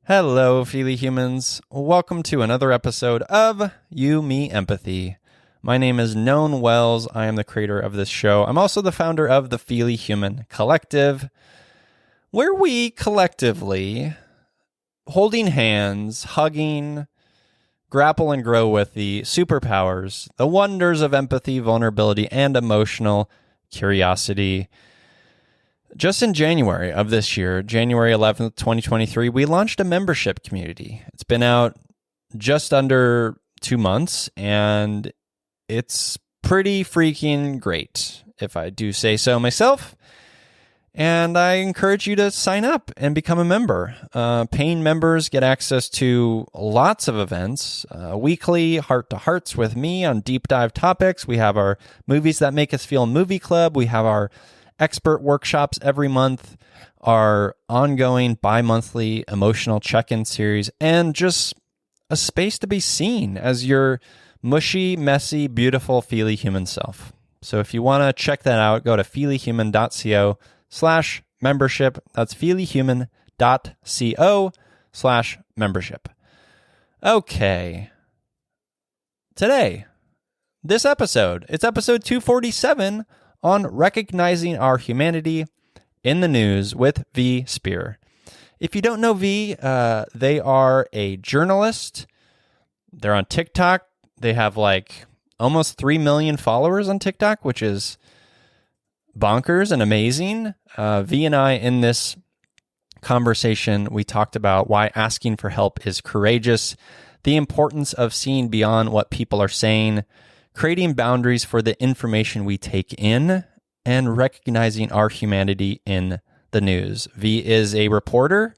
Hello, Feely Humans. Welcome to another episode of You, Me, Empathy. My name is Known Wells. I am the creator of this show. I'm also the founder of the Feely Human Collective, where we collectively, holding hands, hugging, grapple and grow with the superpowers, the wonders of empathy, vulnerability, and emotional curiosity. Just in January of this year, January 11th, 2023, we launched a membership community. It's been out just under 2 months, and it's pretty freaking great, if I do say so myself. And I encourage you to sign up and become a member. Paying members get access to lots of events, weekly heart-to-hearts with me on deep dive topics. We have our Movies That Make Us Feel movie club. We have our expert workshops every month, our ongoing bi-monthly emotional check-in series, and just a space to be seen as your mushy, messy, beautiful, feely human self. So if you want to check that out, go to feelyhuman.co/membership. That's feelyhuman.co/membership. Okay. Today, this episode, it's episode 247 on recognizing our humanity in the news with V. Spehar. If you don't know V, they are a journalist. They're on TikTok. They have like almost 3 million followers on TikTok, which is bonkers and amazing. V and I, in this conversation, we talked about why asking for help is courageous, the importance of seeing beyond what people are saying, creating boundaries for the information we take in, and recognizing our humanity in the news. V is a reporter.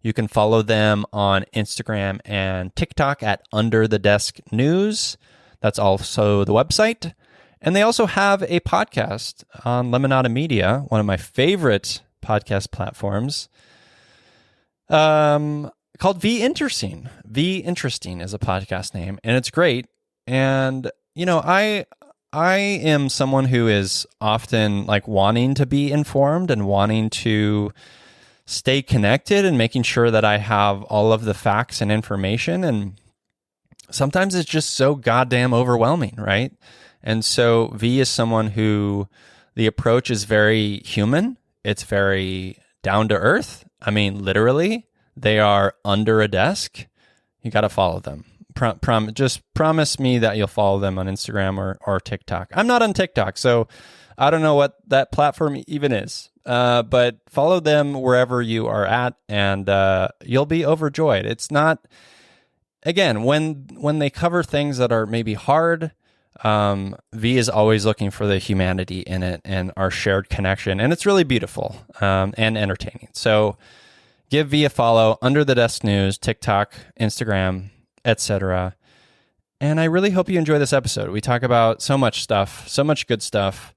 You can follow them on Instagram and TikTok at Under the Desk News. That's also the website. And they also have a podcast on Lemonada Media, one of my favorite podcast platforms, called V Interesting. V Interesting is a podcast name, and it's great. And you know, I am someone who is often like wanting to be informed and wanting to stay connected and making sure that I have all of the facts and information. And sometimes it's just so goddamn overwhelming, right? And so V is someone who the approach is very human. It's very down to earth. I mean, literally, they are under a desk. You got to follow them. Just promise me that you'll follow them on Instagram or TikTok. I'm not on TikTok, so I don't know what that platform even is. But follow them wherever you are at, and you'll be overjoyed. It's not, again, when they cover things that are maybe hard, V is always looking for the humanity in it and our shared connection, and it's really beautiful and entertaining. So give V a follow, Under the Desk News, TikTok, Instagram, etc. And I really hope you enjoy this episode. We talk about so much stuff, so much good stuff.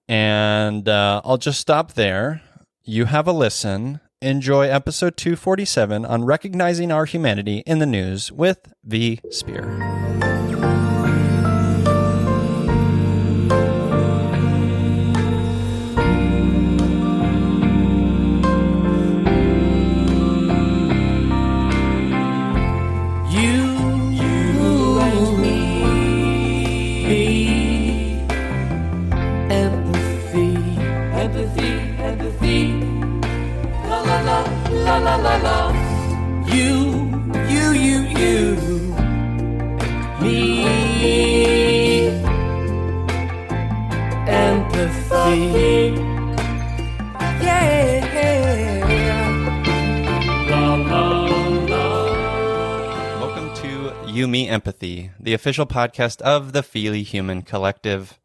And I'll just stop there. You have a listen. Enjoy episode 247 on recognizing our humanity in the news with V. Spehar. La la la, you, me, empathy, yeah, la la la. Welcome to You, Me, Empathy, the official podcast of the Feely Human Collective.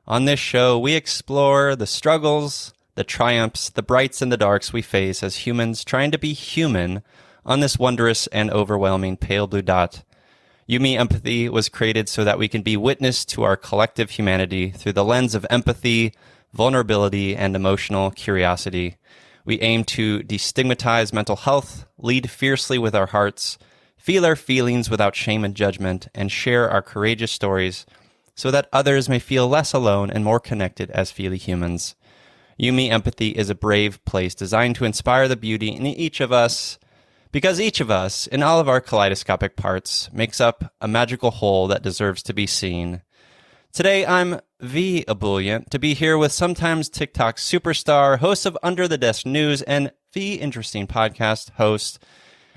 On this show, we explore the struggles, the triumphs, the brights and the darks we face as humans trying to be human on this wondrous and overwhelming pale blue dot. You, Me, Empathy was created so that we can be witness to our collective humanity through the lens of empathy, vulnerability, and emotional curiosity. We aim to destigmatize mental health, lead fiercely with our hearts, feel our feelings without shame and judgment, and share our courageous stories so that others may feel less alone and more connected as feely humans. You, Me, Empathy is a brave place designed to inspire the beauty in each of us Because each of us, in all of our kaleidoscopic parts, makes up a magical whole that deserves to be seen. Today, I'm V. Ebullient, to be here with sometimes TikTok superstar, host of Under the Desk News, and V Interesting podcast host.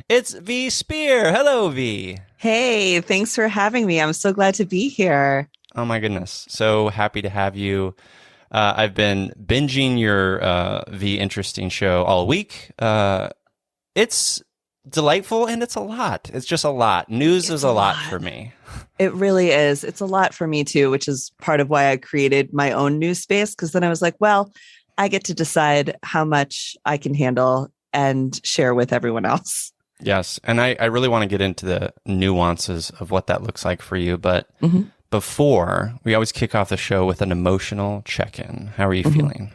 It's V. Spehar. Hello, V. Hey, thanks for having me. I'm so glad to be here. Oh my goodness. So happy to have you. I've been binging your V Interesting show all week. It's delightful and it's a lot. It's just a lot. News is a lot for me. It really is. It's a lot for me too, which is part of why I created my own news space. Because then I was like, well, I get to decide how much I can handle and share with everyone else. Yes. And I really want to get into the nuances of what that looks like for you. But before, we always kick off the show with an emotional check-in. How are you feeling?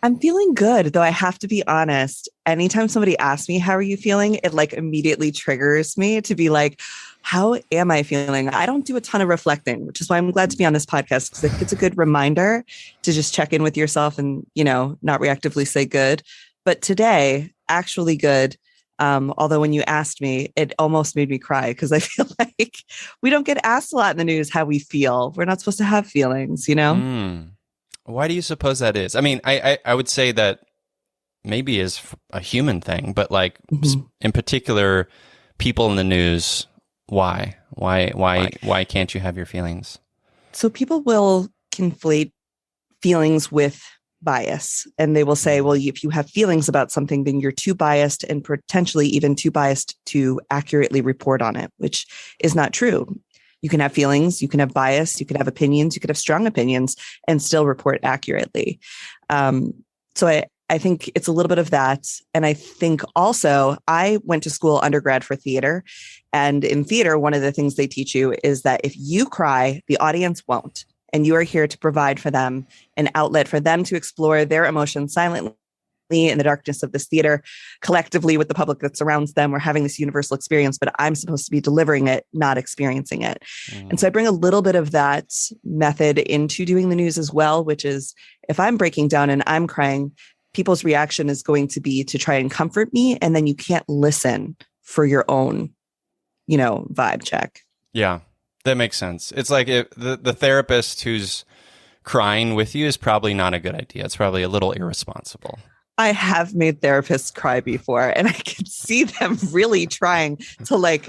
I'm feeling good, though I have to be honest. Anytime somebody asks me, how are you feeling? It like immediately triggers me to be like, how am I feeling? I don't do a ton of reflecting, which is why I'm glad to be on this podcast, because it's a good reminder to just check in with yourself and, not reactively say good. But today, actually good. Although when you asked me, it almost made me cry because I feel like we don't get asked a lot in the news how we feel. We're not supposed to have feelings, Why do you suppose that is? I mean, I would say that maybe is a human thing, but like in particular, people in the news, why can't you have your feelings? So people will conflate feelings with bias, and they will say, well, if you have feelings about something, then you're too biased and potentially even too biased to accurately report on it, which is not true. You can have feelings, you can have bias, you can have opinions, you could have strong opinions and still report accurately. So I think it's a little bit of that. And I think also I went to school undergrad for theater. And in theater, one of the things they teach you is that if you cry, the audience won't. And you are here to provide for them an outlet for them to explore their emotions silently in the darkness of this theater, collectively with the public that surrounds them. We're having this universal experience, but I'm supposed to be delivering it, not experiencing it. And so I bring a little bit of that method into doing the news as well, which is if I'm breaking down and I'm crying, people's reaction is going to be to try and comfort me. And then you can't listen for your own, vibe check. Yeah, that makes sense. It's like the therapist who's crying with you is probably not a good idea. It's probably a little irresponsible. I have made therapists cry before, and I can see them really trying to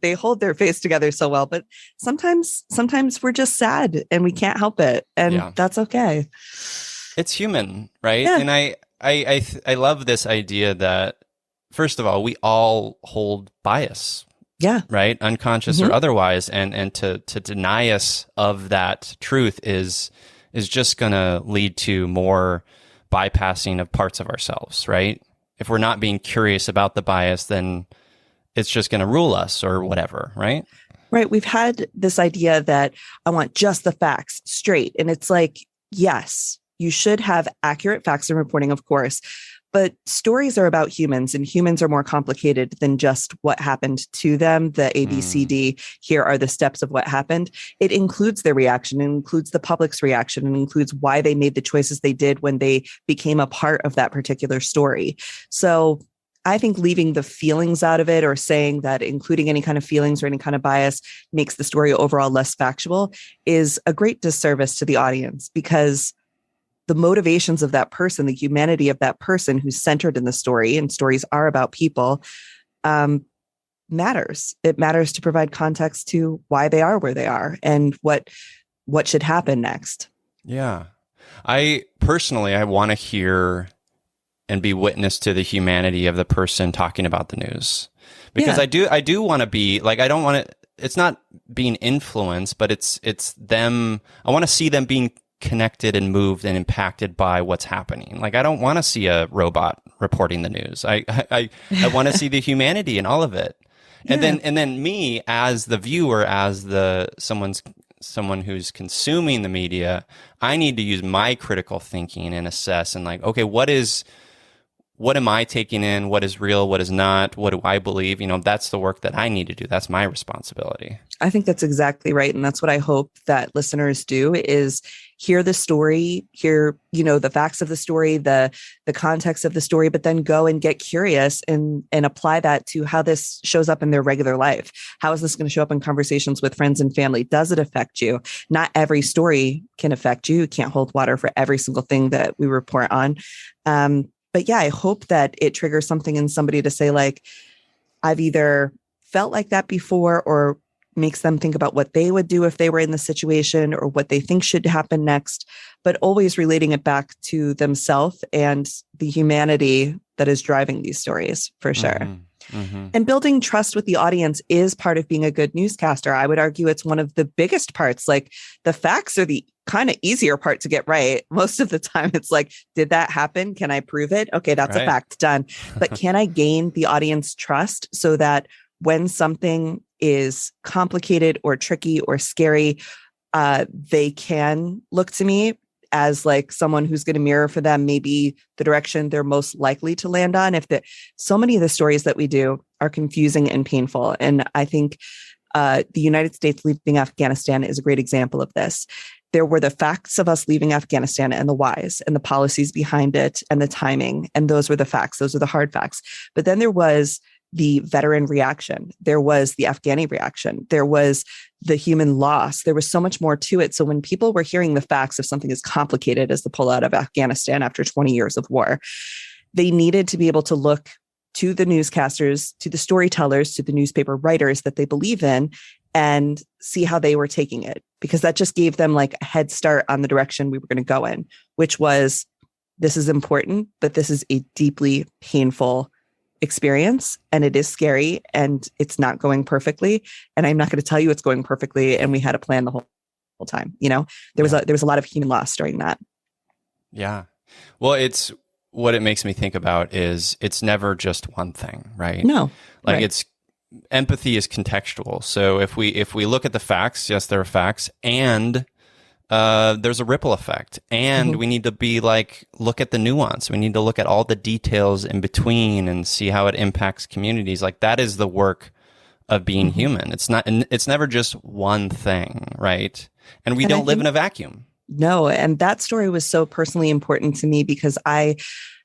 they hold their face together so well, but sometimes we're just sad and we can't help it. And that's okay. It's human, right? Yeah. And I love this idea that, first of all, we all hold bias. Yeah. Right. Unconscious or otherwise. And to deny us of that truth is just going to lead to more bypassing of parts of ourselves, right? If we're not being curious about the bias, then it's just going to rule us or whatever, right? Right. We've had this idea that I want just the facts straight. And it's like, yes, you should have accurate facts and reporting, of course. But stories are about humans, and humans are more complicated than just what happened to them. The ABCD, here are the steps of what happened. It includes their reaction, it includes the public's reaction, and includes why they made the choices they did when they became a part of that particular story. So I think leaving the feelings out of it, or saying that including any kind of feelings or any kind of bias makes the story overall less factual, is a great disservice to the audience, because the motivations of that person, the humanity of that person who's centered in the story, and stories are about people, matters. It matters to provide context to why they are where they are and what should happen next. Yeah. I want to hear and be witness to the humanity of the person talking about the news, because I do want to be like, I don't want to, it's not being influenced, but it's them. I want to see them being connected and moved and impacted by what's happening. Like, I don't want to see a robot reporting the news. I want to see the humanity in all of it. And then me as the viewer, as someone who's consuming the media, I need to use my critical thinking and assess and like, okay, what is what am I taking in? What is real? What is not? What do I believe? That's the work that I need to do. That's my responsibility. I think that's exactly right. And that's what I hope that listeners do is hear the story, hear, the facts of the story, the context of the story, but then go and get curious and apply that to how this shows up in their regular life. How is this going to show up in conversations with friends and family? Does it affect you? Not every story can affect you. You can't hold water for every single thing that we report on. But yeah, I hope that it triggers something in somebody to say, like, I've either felt like that before, or makes them think about what they would do if they were in the situation, or what they think should happen next, but always relating it back to themselves and the humanity that is driving these stories, for sure. And building trust with the audience is part of being a good newscaster. I would argue it's one of the biggest parts. Like, the facts are the kind of easier part to get right. Most of the time it's like, did that happen? Can I prove it? Okay, that's a fact, done. But can I gain the audience trust so that when something is complicated or tricky or scary, they can look to me as like someone who's going to mirror for them maybe the direction they're most likely to land on. So many of the stories that we do are confusing and painful. And I think the United States leaving Afghanistan is a great example of this. There were the facts of us leaving Afghanistan and the whys and the policies behind it and the timing. And those were the facts. Those are the hard facts. But then there was the veteran reaction. There was the Afghani reaction. There was the human loss. There was so much more to it. So when people were hearing the facts of something as complicated as the pullout of Afghanistan after 20 years of war, they needed to be able to look to the newscasters, to the storytellers, to the newspaper writers that they believe in, and see how they were taking it, because that just gave them like a head start on the direction we were going to go in, which was, this is important, but this is a deeply painful experience, and it is scary, and it's not going perfectly, and I'm not going to tell you it's going perfectly, and we had a plan the whole time. There was a lot of human loss during that. Yeah. Well, it's what it makes me think about is it's never just one thing, right? No. Like right. it's empathy is contextual. So if we look at the facts, yes, there are facts, and there's a ripple effect, and we need to be like, look at the nuance. We need to look at all the details in between and see how it impacts communities. Like, that is the work of being human. It's never just one thing, right? And we don't live in a vacuum. No. And that story was so personally important to me because I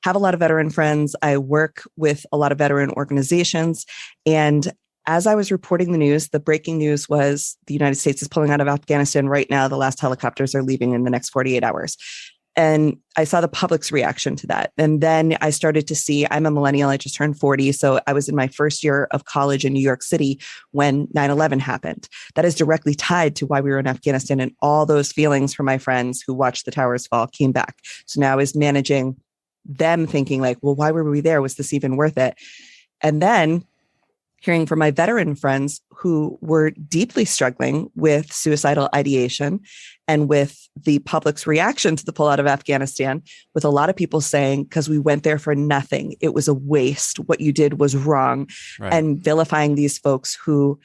have a lot of veteran friends. I work with a lot of veteran organizations. And as I was reporting the news, the breaking news was the United States is pulling out of Afghanistan right now. The last helicopters are leaving in the next 48 hours. And I saw the public's reaction to that. And then I started to see, I'm a millennial, I just turned 40. So I was in my first year of college in New York City when 9/11 happened. That is directly tied to why we were in Afghanistan. And all those feelings from my friends who watched the towers fall came back. So now I was managing them thinking like, well, why were we there? Was this even worth it? And then hearing from my veteran friends who were deeply struggling with suicidal ideation and with the public's reaction to the pullout of Afghanistan, with a lot of people saying, because we went there for nothing, it was a waste, what you did was wrong, right. And vilifying these folks who,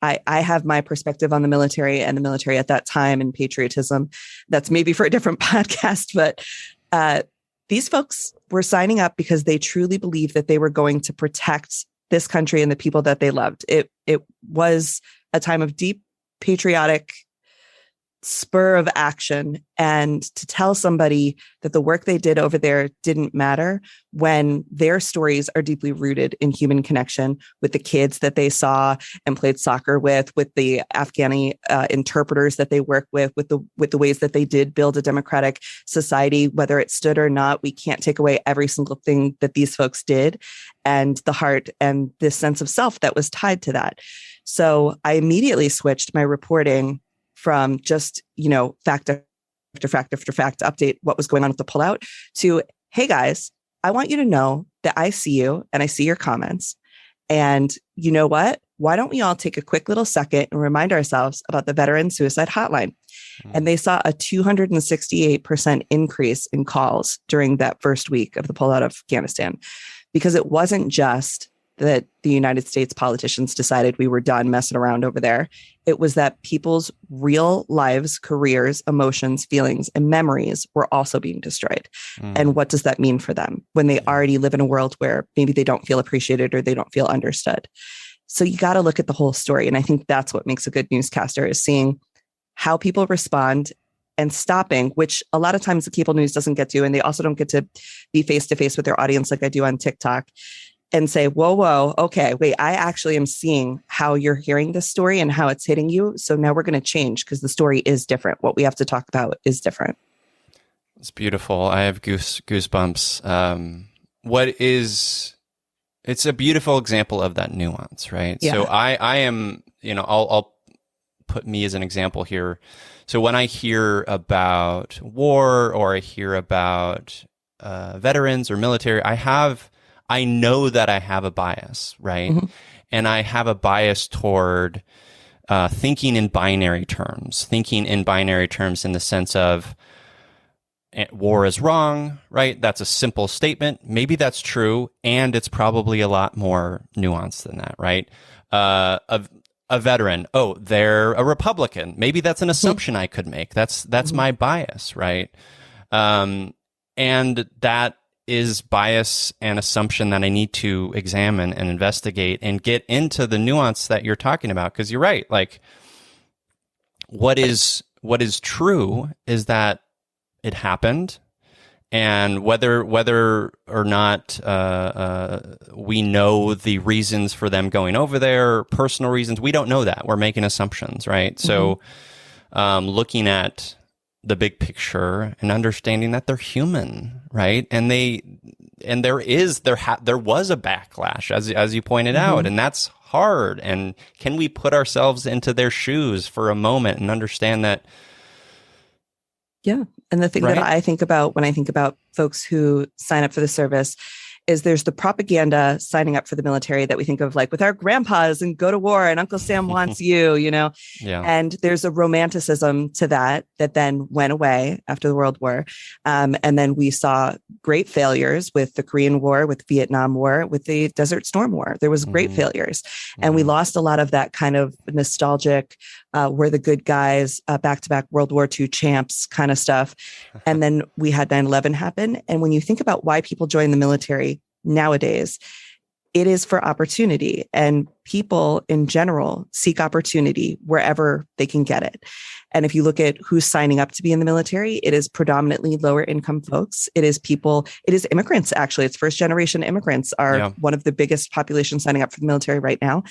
I have my perspective on the military and the military at that time and patriotism. That's maybe for a different podcast, but these folks were signing up because they truly believed that they were going to protect this country and the people that they loved. It was a time of deep patriotic spur of action. And to tell somebody that the work they did over there didn't matter when their stories are deeply rooted in human connection with the kids that they saw and played soccer with the Afghani interpreters that they work with the ways that they did build a democratic society, whether it stood or not, we can't take away every single thing that these folks did and the heart and this sense of self that was tied to that. So I immediately switched my reporting from just, fact after fact after fact, update what was going on with the pullout to, hey guys, I want you to know that I see you and I see your comments. And you know what? Why don't we all take a quick little second and remind ourselves about the Veteran Suicide Hotline? And they saw a 268% increase in calls during that first week of the pullout of Afghanistan, because it wasn't just that the United States politicians decided we were done messing around over there. It was that people's real lives, careers, emotions, feelings, and memories were also being destroyed. And what does that mean for them when they already live in a world where maybe they don't feel appreciated or they don't feel understood? So you got to look at the whole story. And I think that's what makes a good newscaster, is seeing how people respond and stopping, which a lot of times the cable news doesn't get to. And they also don't get to be face to face with their audience like I do on TikTok, and say, whoa, okay, wait, I actually am seeing how you're hearing this story and how it's hitting you. So now we're going to change because the story is different. What we have to talk about is different. It's beautiful. I have goosebumps. It's a beautiful example of that nuance, right? Yeah. So I am, I'll put me as an example here. So when I hear about war or I hear about veterans or military, I know that I have a bias, right? Mm-hmm. And I have a bias toward thinking in binary terms in the sense of war is wrong, right? That's a simple statement. Maybe that's true. And it's probably a lot more nuanced than that, right? A veteran, oh, they're a Republican. Maybe that's an assumption I could make. That's my bias, right? And that is bias and assumption that I need to examine and investigate and get into the nuance that you're talking about. Because you're right. Like, what is true is that it happened, and whether or not we know the reasons for them going over there, personal reasons, we don't know that. We're making assumptions, right? So, looking at the big picture and understanding that they're human, right? And there was a backlash, as you pointed out, and that's hard. And can we put ourselves into their shoes for a moment and understand that? Yeah. And the thing that I think about when I think about folks who sign up for the service is there's the propaganda signing up for the military that we think of, like with our grandpas and go to war and Uncle Sam wants you, Yeah. And there's a romanticism to that then went away after the World War. And then we saw great failures with the Korean War, with Vietnam War, with the Desert Storm War. There was great failures. And we lost a lot of that kind of nostalgic, we're the good guys, back-to-back World War II champs kind of stuff. And then we had 9/11 happen. And when you think about why people join the military nowadays, it is for opportunity, and people in general seek opportunity wherever they can get it. And if you look at who's signing up to be in the military, it is predominantly lower income folks. It is immigrants. Actually, it's first generation immigrants are one of the biggest populations signing up for the military right now.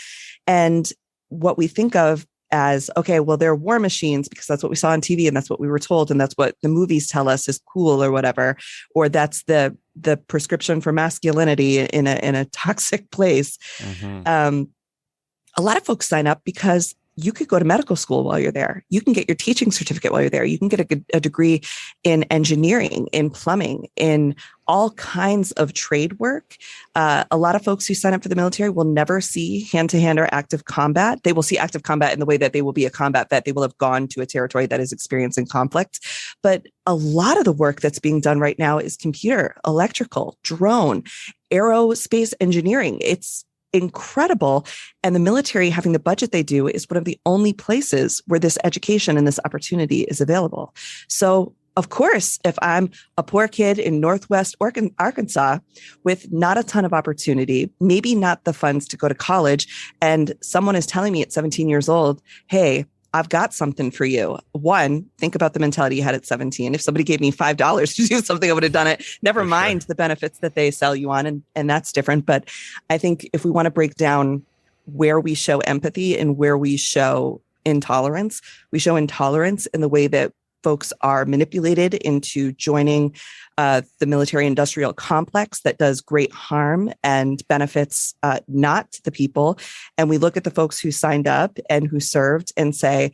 And what we think of as, okay, well, they're war machines because that's what we saw on TV and that's what we were told. And that's what the movies tell us is cool or whatever, or that's the prescription for masculinity in a toxic place. A lot of folks sign up because you could go to medical school while you're there. You can get your teaching certificate while you're there. You can get a degree in engineering, in plumbing, in all kinds of trade work. A lot of folks who sign up for the military will never see hand-to-hand or active combat. They will see active combat in the way that they will be a combat vet. They will have gone to a territory that is experiencing conflict. But a lot of the work that's being done right now is computer, electrical, drone, aerospace engineering. It's incredible. And the military, having the budget they do, is one of the only places where this education and this opportunity is available. So, of course, if I'm a poor kid in Northwest Arkansas with not a ton of opportunity, maybe not the funds to go to college, and someone is telling me at 17 years old, hey, I've got something for you. One, think about the mentality you had at 17. If somebody gave me $5 to do something, I would have done it. Never mind the benefits that they sell you on. And that's different. But I think if we want to break down where we show empathy and where we show intolerance, we show intolerance in the way that folks are manipulated into joining the military industrial complex that does great harm and benefits not the people. And we look at the folks who signed up and who served and say,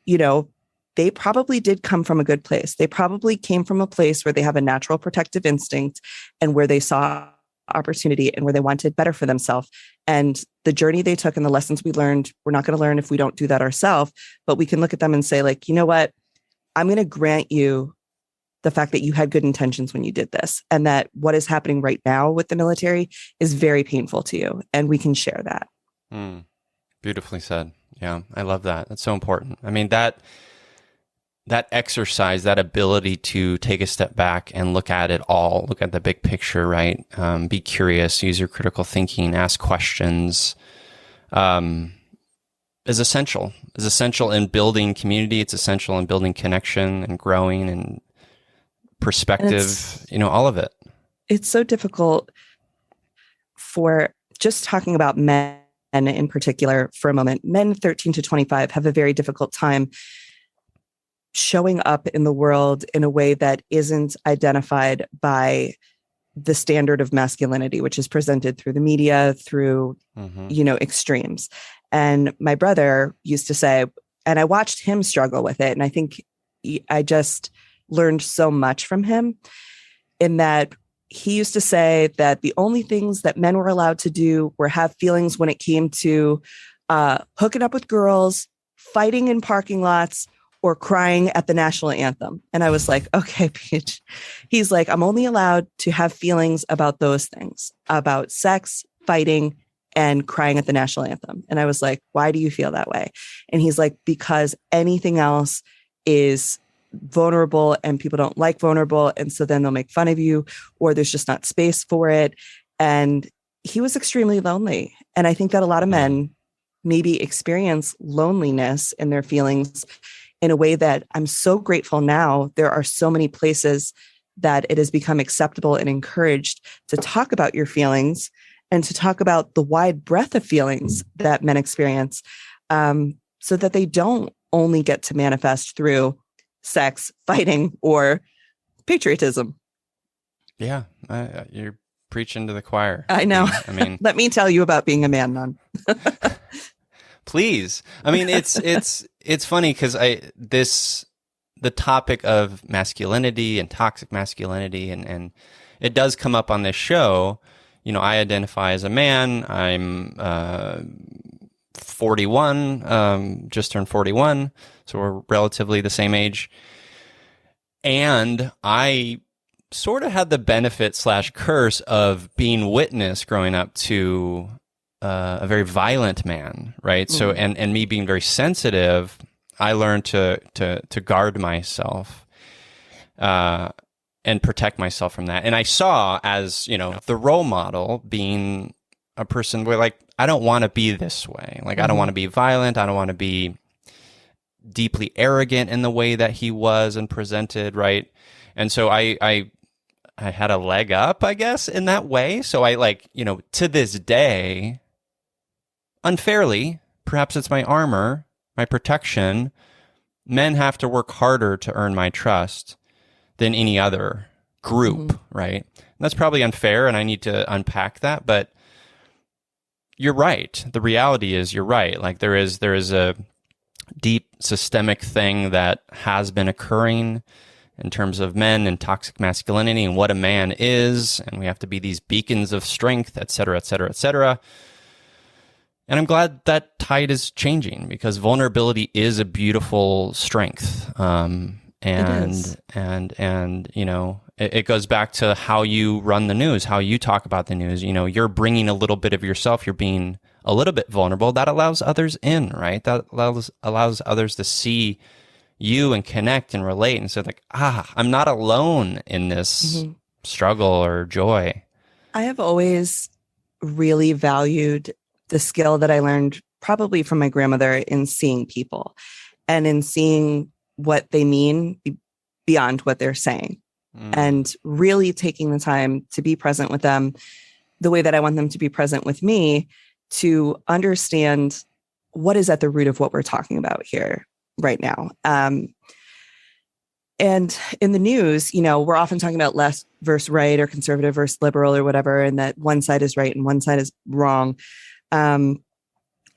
they probably did come from a good place. They probably came from a place where they have a natural protective instinct and where they saw opportunity and where they wanted better for themselves. And the journey they took and the lessons we learned, we're not going to learn if we don't do that ourselves, but we can look at them and say, like, you know what? I'm going to grant you the fact that you had good intentions when you did this, and that what is happening right now with the military is very painful to you, and we can share that. Beautifully said. Yeah, I love that. That's so important. I mean, that exercise, that ability to take a step back and look at it all, look at the big picture, right? Be curious, use your critical thinking, ask questions, is essential. Is essential in building community. It's essential in building connection and growing and perspective, all of it. It's so difficult for just talking about men in particular for a moment. Men 13 to 25 have a very difficult time showing up in the world in a way that isn't identified by the standard of masculinity, which is presented through the media, through, extremes. And my brother used to say, and I watched him struggle with it. And I think I just learned so much from him in that he used to say that the only things that men were allowed to do were have feelings when it came to hooking up with girls, fighting in parking lots, or crying at the national anthem. And I was like, okay, Peach. He's like, I'm only allowed to have feelings about those things, about sex, fighting, and crying at the national anthem. And I was like, why do you feel that way? And he's like, because anything else is vulnerable and people don't like vulnerable. And so then they'll make fun of you, or there's just not space for it. And he was extremely lonely. And I think that a lot of men maybe experience loneliness in their feelings in a way that I'm so grateful now. There are so many places that it has become acceptable and encouraged to talk about your feelings and to talk about the wide breadth of feelings that men experience, so that they don't only get to manifest through sex, fighting, or patriotism. Yeah, you're preaching to the choir. I know. I mean, let me tell you about being a man nun. Please. I mean, it's funny because the topic of masculinity and toxic masculinity, and it does come up on this show. I identify as a man. I'm 41, just turned 41, so we're relatively the same age. And I sort of had the benefit / curse of being witness growing up to a very violent man, right? So, and me being very sensitive, I learned to guard myself and protect myself from that. And I saw as, the role model being a person where, like, I don't want to be this way. Like, I don't want to be violent. I don't want to be deeply arrogant in the way that he was and presented, right? And so I had a leg up, I guess, in that way. So I to this day, unfairly, perhaps it's my armor, my protection, men have to work harder to earn my trust than any other group, right? And that's probably unfair, and I need to unpack that, but you're right. The reality is you're right. Like there is a deep systemic thing that has been occurring in terms of men and toxic masculinity and what a man is, and we have to be these beacons of strength, et cetera, et cetera, et cetera. And I'm glad that tide is changing because vulnerability is a beautiful strength. It goes back to how you run the news, how you talk about the news. You're bringing a little bit of yourself. You're being a little bit vulnerable. That allows others in, right? That allows others to see you and connect and relate. And so like, I'm not alone in this struggle or joy. I have always really valued the skill that I learned probably from my grandmother in seeing people and in seeing what they mean beyond what they're saying, and really taking the time to be present with them the way that I want them to be present with me, to understand what is at the root of what we're talking about here right now. And in the news, we're often talking about left versus right or conservative versus liberal or whatever, and that one side is right and one side is wrong.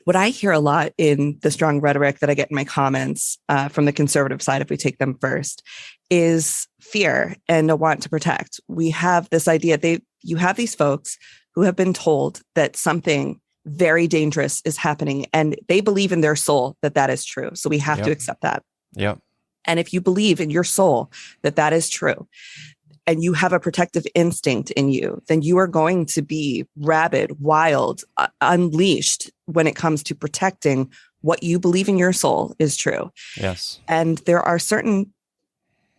What I hear a lot in the strong rhetoric that I get in my comments from the conservative side, if we take them first, is fear and a want to protect. We have this idea, you have these folks who have been told that something very dangerous is happening, and they believe in their soul that that is true. So we have to accept that. Yep. And if you believe in your soul that that is true, and you have a protective instinct in you, then you are going to be rabid, wild, unleashed when it comes to protecting what you believe in your soul is true. Yes. And there are certain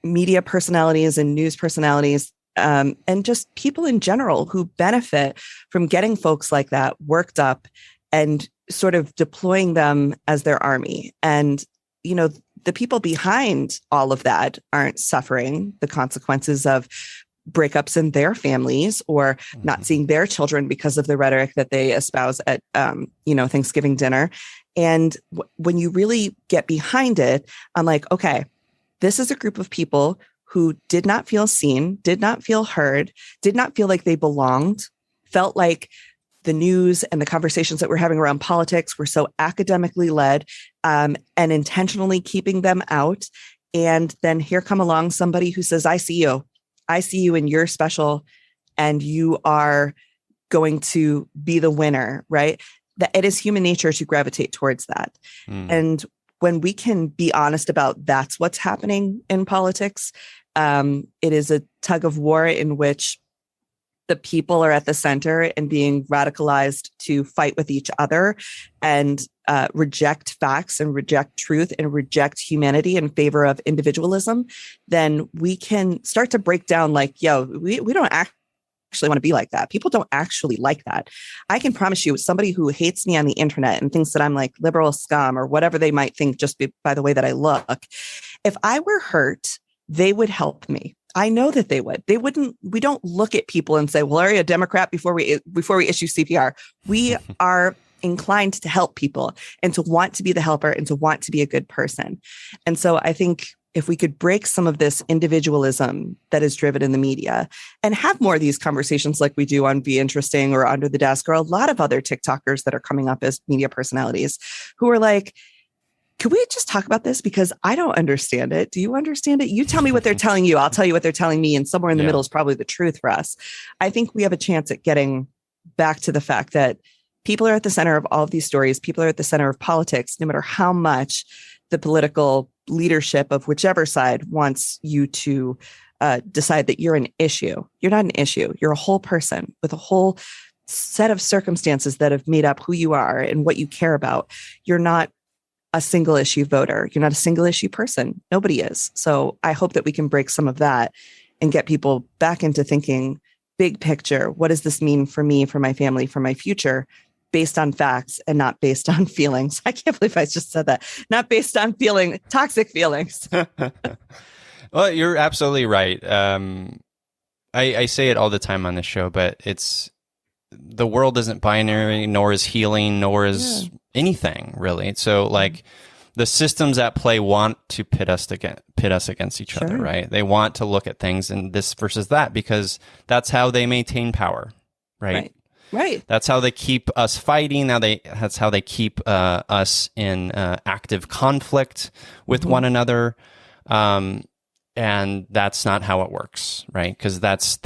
media personalities and news personalities and just people in general who benefit from getting folks like that worked up and sort of deploying them as their army. And, you know, the people behind all of that aren't suffering the consequences of breakups in their families or not seeing their children because of the rhetoric that they espouse at, Thanksgiving dinner. And when you really get behind it, I'm like, okay, this is a group of people who did not feel seen, did not feel heard, did not feel like they belonged, felt like the news and the conversations that we're having around politics were so academically led and intentionally keeping them out. And then here come along somebody who says, I see you and you're special and you are going to be the winner, right? That it is human nature to gravitate towards that. And when we can be honest about that's what's happening in politics, it is a tug of war in which the people are at the center and being radicalized to fight with each other and reject facts and reject truth and reject humanity in favor of individualism, then we can start to break down like, we don't actually want to be like that. People don't actually like that. I can promise you, somebody who hates me on the internet and thinks that I'm like liberal scum or whatever they might think just by the way that I look, if I were hurt, they would help me. I know that they would. They wouldn't. We don't look at people and say, well, are you a Democrat before we issue CPR? We are inclined to help people and to want to be the helper and to want to be a good person. And so I think if we could break some of this individualism that is driven in the media and have more of these conversations like we do on Be Interesting or Under the Desk or a lot of other TikTokers that are coming up as media personalities who are like, could we just talk about this? Because I don't understand it. Do you understand it? You tell me what they're telling you. I'll tell you what they're telling me. And somewhere in the middle is probably the truth for us. I think we have a chance at getting back to the fact that people are at the center of all of these stories. People are at the center of politics, no matter how much the political leadership of whichever side wants you to decide that you're an issue. You're not an issue. You're a whole person with a whole set of circumstances that have made up who you are and what you care about. You're not a single issue voter. You're not a single issue person. Nobody is. So I hope that we can break some of that and get people back into thinking big picture. What does this mean for me, for my family, for my future, based on facts and not based on feelings? I can't believe I just said that. Not based on toxic feelings. Well, you're absolutely right. I say it all the time on this show, but the world isn't binary, nor is healing, nor is anything really. So like the systems at play want to pit us against each other, right? They want to look at things in this versus that because that's how they maintain power, right? Right. That's how they keep us fighting. That's how they keep us in active conflict with one another. And that's not how it works, right? Because that's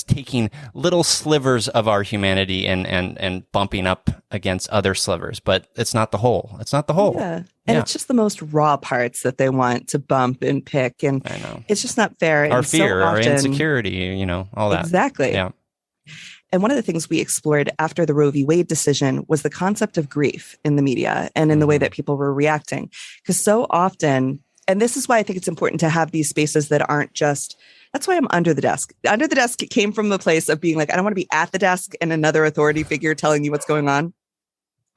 taking little slivers of our humanity and bumping up against other slivers, but it's not the whole. It's not the whole. Yeah. And it's just the most raw parts that they want to bump and pick. And I know. It's just not fair. Our and fear, so our often, insecurity, all that. Exactly. Yeah. And one of the things we explored after the Roe v. Wade decision was the concept of grief in the media and in the way that people were reacting. Because so often, and this is why I think it's important to have these spaces that aren't just, that's why I'm under the desk. Under the desk came from the place of being like, I don't want to be at the desk and another authority figure telling you what's going on.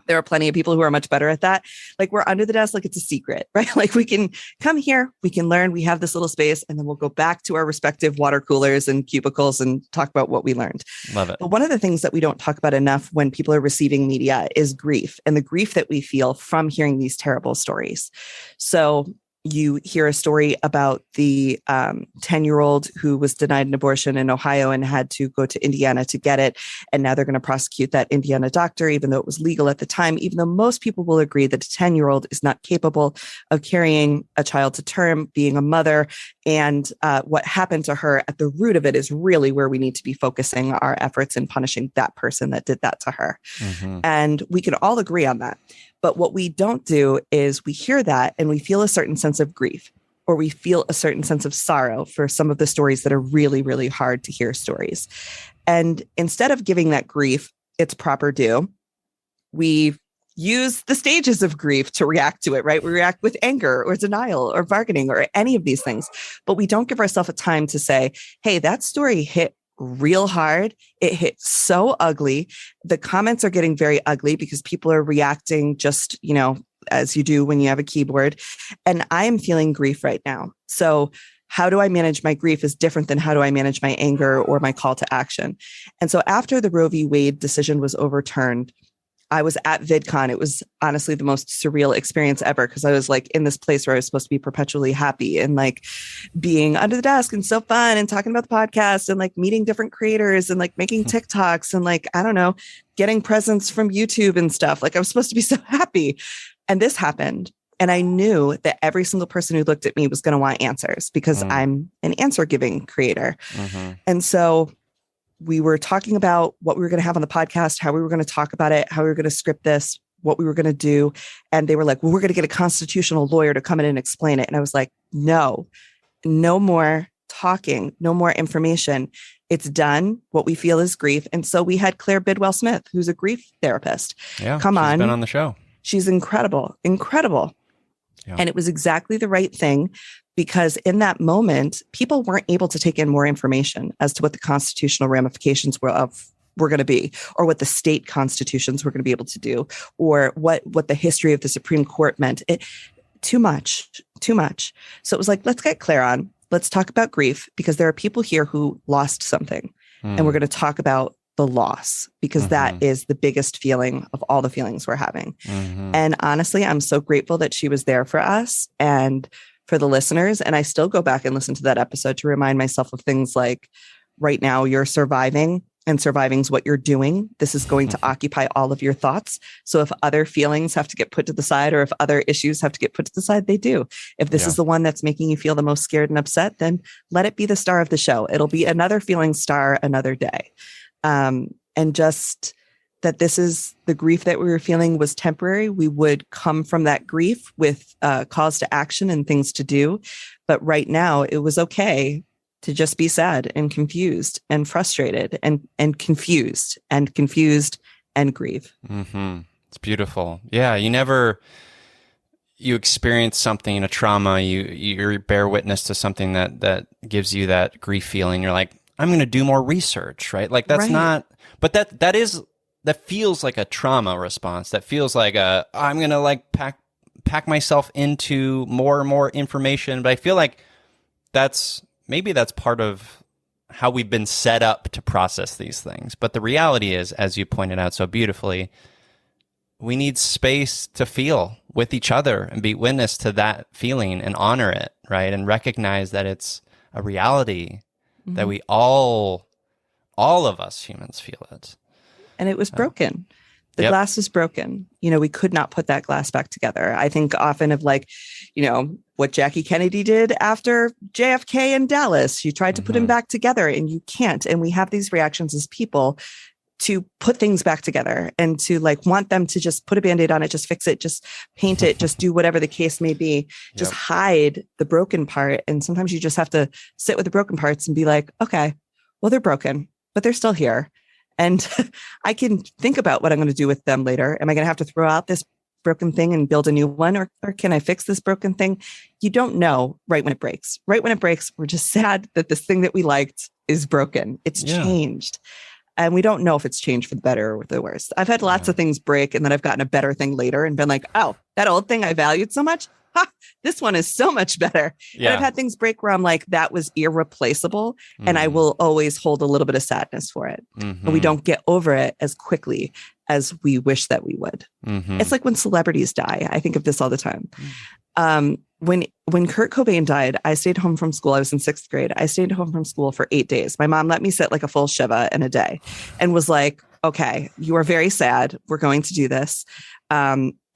There are plenty of people who are much better at that. Like we're under the desk, like it's a secret, right? Like we can come here, we can learn, we have this little space, and then we'll go back to our respective water coolers and cubicles and talk about what we learned. Love it. But one of the things that we don't talk about enough when people are receiving media is grief and the grief that we feel from hearing these terrible stories. So you hear a story about the 10-year-old who was denied an abortion in Ohio and had to go to Indiana to get it. And now they're going to prosecute that Indiana doctor, even though it was legal at the time, even though most people will agree that a 10-year-old is not capable of carrying a child to term, being a mother. And what happened to her at the root of it is really where we need to be focusing our efforts in punishing that person that did that to her. And we can all agree on that. But what we don't do is we hear that and we feel a certain sense of grief, or we feel a certain sense of sorrow for some of the stories that are really, really hard to hear stories. And instead of giving that grief its proper due, we use the stages of grief to react to it, right? We react with anger or denial or bargaining or any of these things, but we don't give ourselves a time to say, hey, that story hit real hard. It hit so ugly. The comments are getting very ugly because people are reacting just, as you do when you have a keyboard. And I am feeling grief right now. So how do I manage my grief is different than how do I manage my anger or my call to action. And so after the Roe v. Wade decision was overturned, I was at VidCon. It was honestly the most surreal experience ever because I was like in this place where I was supposed to be perpetually happy and like being under the desk and so fun and talking about the podcast and like meeting different creators and like making TikToks and like, I don't know, getting presents from YouTube and stuff. Like I was supposed to be so happy. And this happened. And I knew that every single person who looked at me was going to want answers because I'm an answer giving creator. And so we were talking about what we were going to have on the podcast, how we were going to talk about it, how we were going to script this, what we were going to do. And they were like, well, we're going to get a constitutional lawyer to come in and explain it. And I was like, no more talking, no more information. It's done. What we feel is grief. And so we had Claire Bidwell Smith, who's a grief therapist. Yeah, come on. She's been on the show. She's incredible. Yeah. And it was exactly the right thing because in that moment, people weren't able to take in more information as to what the constitutional ramifications were going to be, or what the state constitutions were going to be able to do, or what the history of the Supreme Court meant. Too much. So it was like, let's get Claire on. Let's talk about grief because there are people here who lost something. And we're going to talk about the loss because that is the biggest feeling of all the feelings we're having. And honestly, I'm so grateful that she was there for us and for the listeners. And I still go back and listen to that episode to remind myself of things like right now you're surviving and surviving is what you're doing. This is going to occupy all of your thoughts. So if other feelings have to get put to the side or if other issues have to get put to the side, they do. If this is the one that's making you feel the most scared and upset, then let it be the star of the show. It'll be another feeling star another day. And just that this is the grief that we were feeling was temporary. We would come from that grief with calls to action and things to do. But right now it was okay to just be sad and confused and frustrated and confused and grieve. It's beautiful. Yeah. You experience something, a trauma, you bear witness to something that gives you that grief feeling. You're like, I'm going to do more research, right? Like that's not, but that feels like a trauma response. That feels like I'm going to like pack myself into more and more information. But I feel like maybe that's part of how we've been set up to process these things. But the reality is, as you pointed out so beautifully, we need space to feel with each other and be witness to that feeling and honor it, right? And recognize that it's a reality that we all of us humans feel it. And it was broken. The glass was broken. We could not put that glass back together. I think often of like, what Jackie Kennedy did after JFK in Dallas. She tried to put him back together and you can't. And we have these reactions as people to put things back together and to like want them to just put a Band-Aid on it, just fix it, just paint it, just do whatever the case may be, just hide the broken part. And sometimes you just have to sit with the broken parts and be like, okay, well, they're broken, but they're still here. And I can think about what I'm going to do with them later. Am I going to have to throw out this broken thing and build a new one? Or can I fix this broken thing? You don't know right when it breaks. Right when it breaks, we're just sad that this thing that we liked is broken. It's changed. And we don't know if it's changed for the better or the worse. I've had lots of things break and then I've gotten a better thing later and been like, oh, that old thing I valued so much. This one is so much better. Yeah. And I've had things break where I'm like, that was irreplaceable. And I will always hold a little bit of sadness for it. And we don't get over it as quickly as we wish that we would. It's like when celebrities die. I think of this all the time. When Kurt Cobain died, I stayed home from school. I was in 6th grade. I stayed home from school for 8 days. My mom let me sit like a full Shiva in a day and was like, okay, you are very sad. We're going to do this.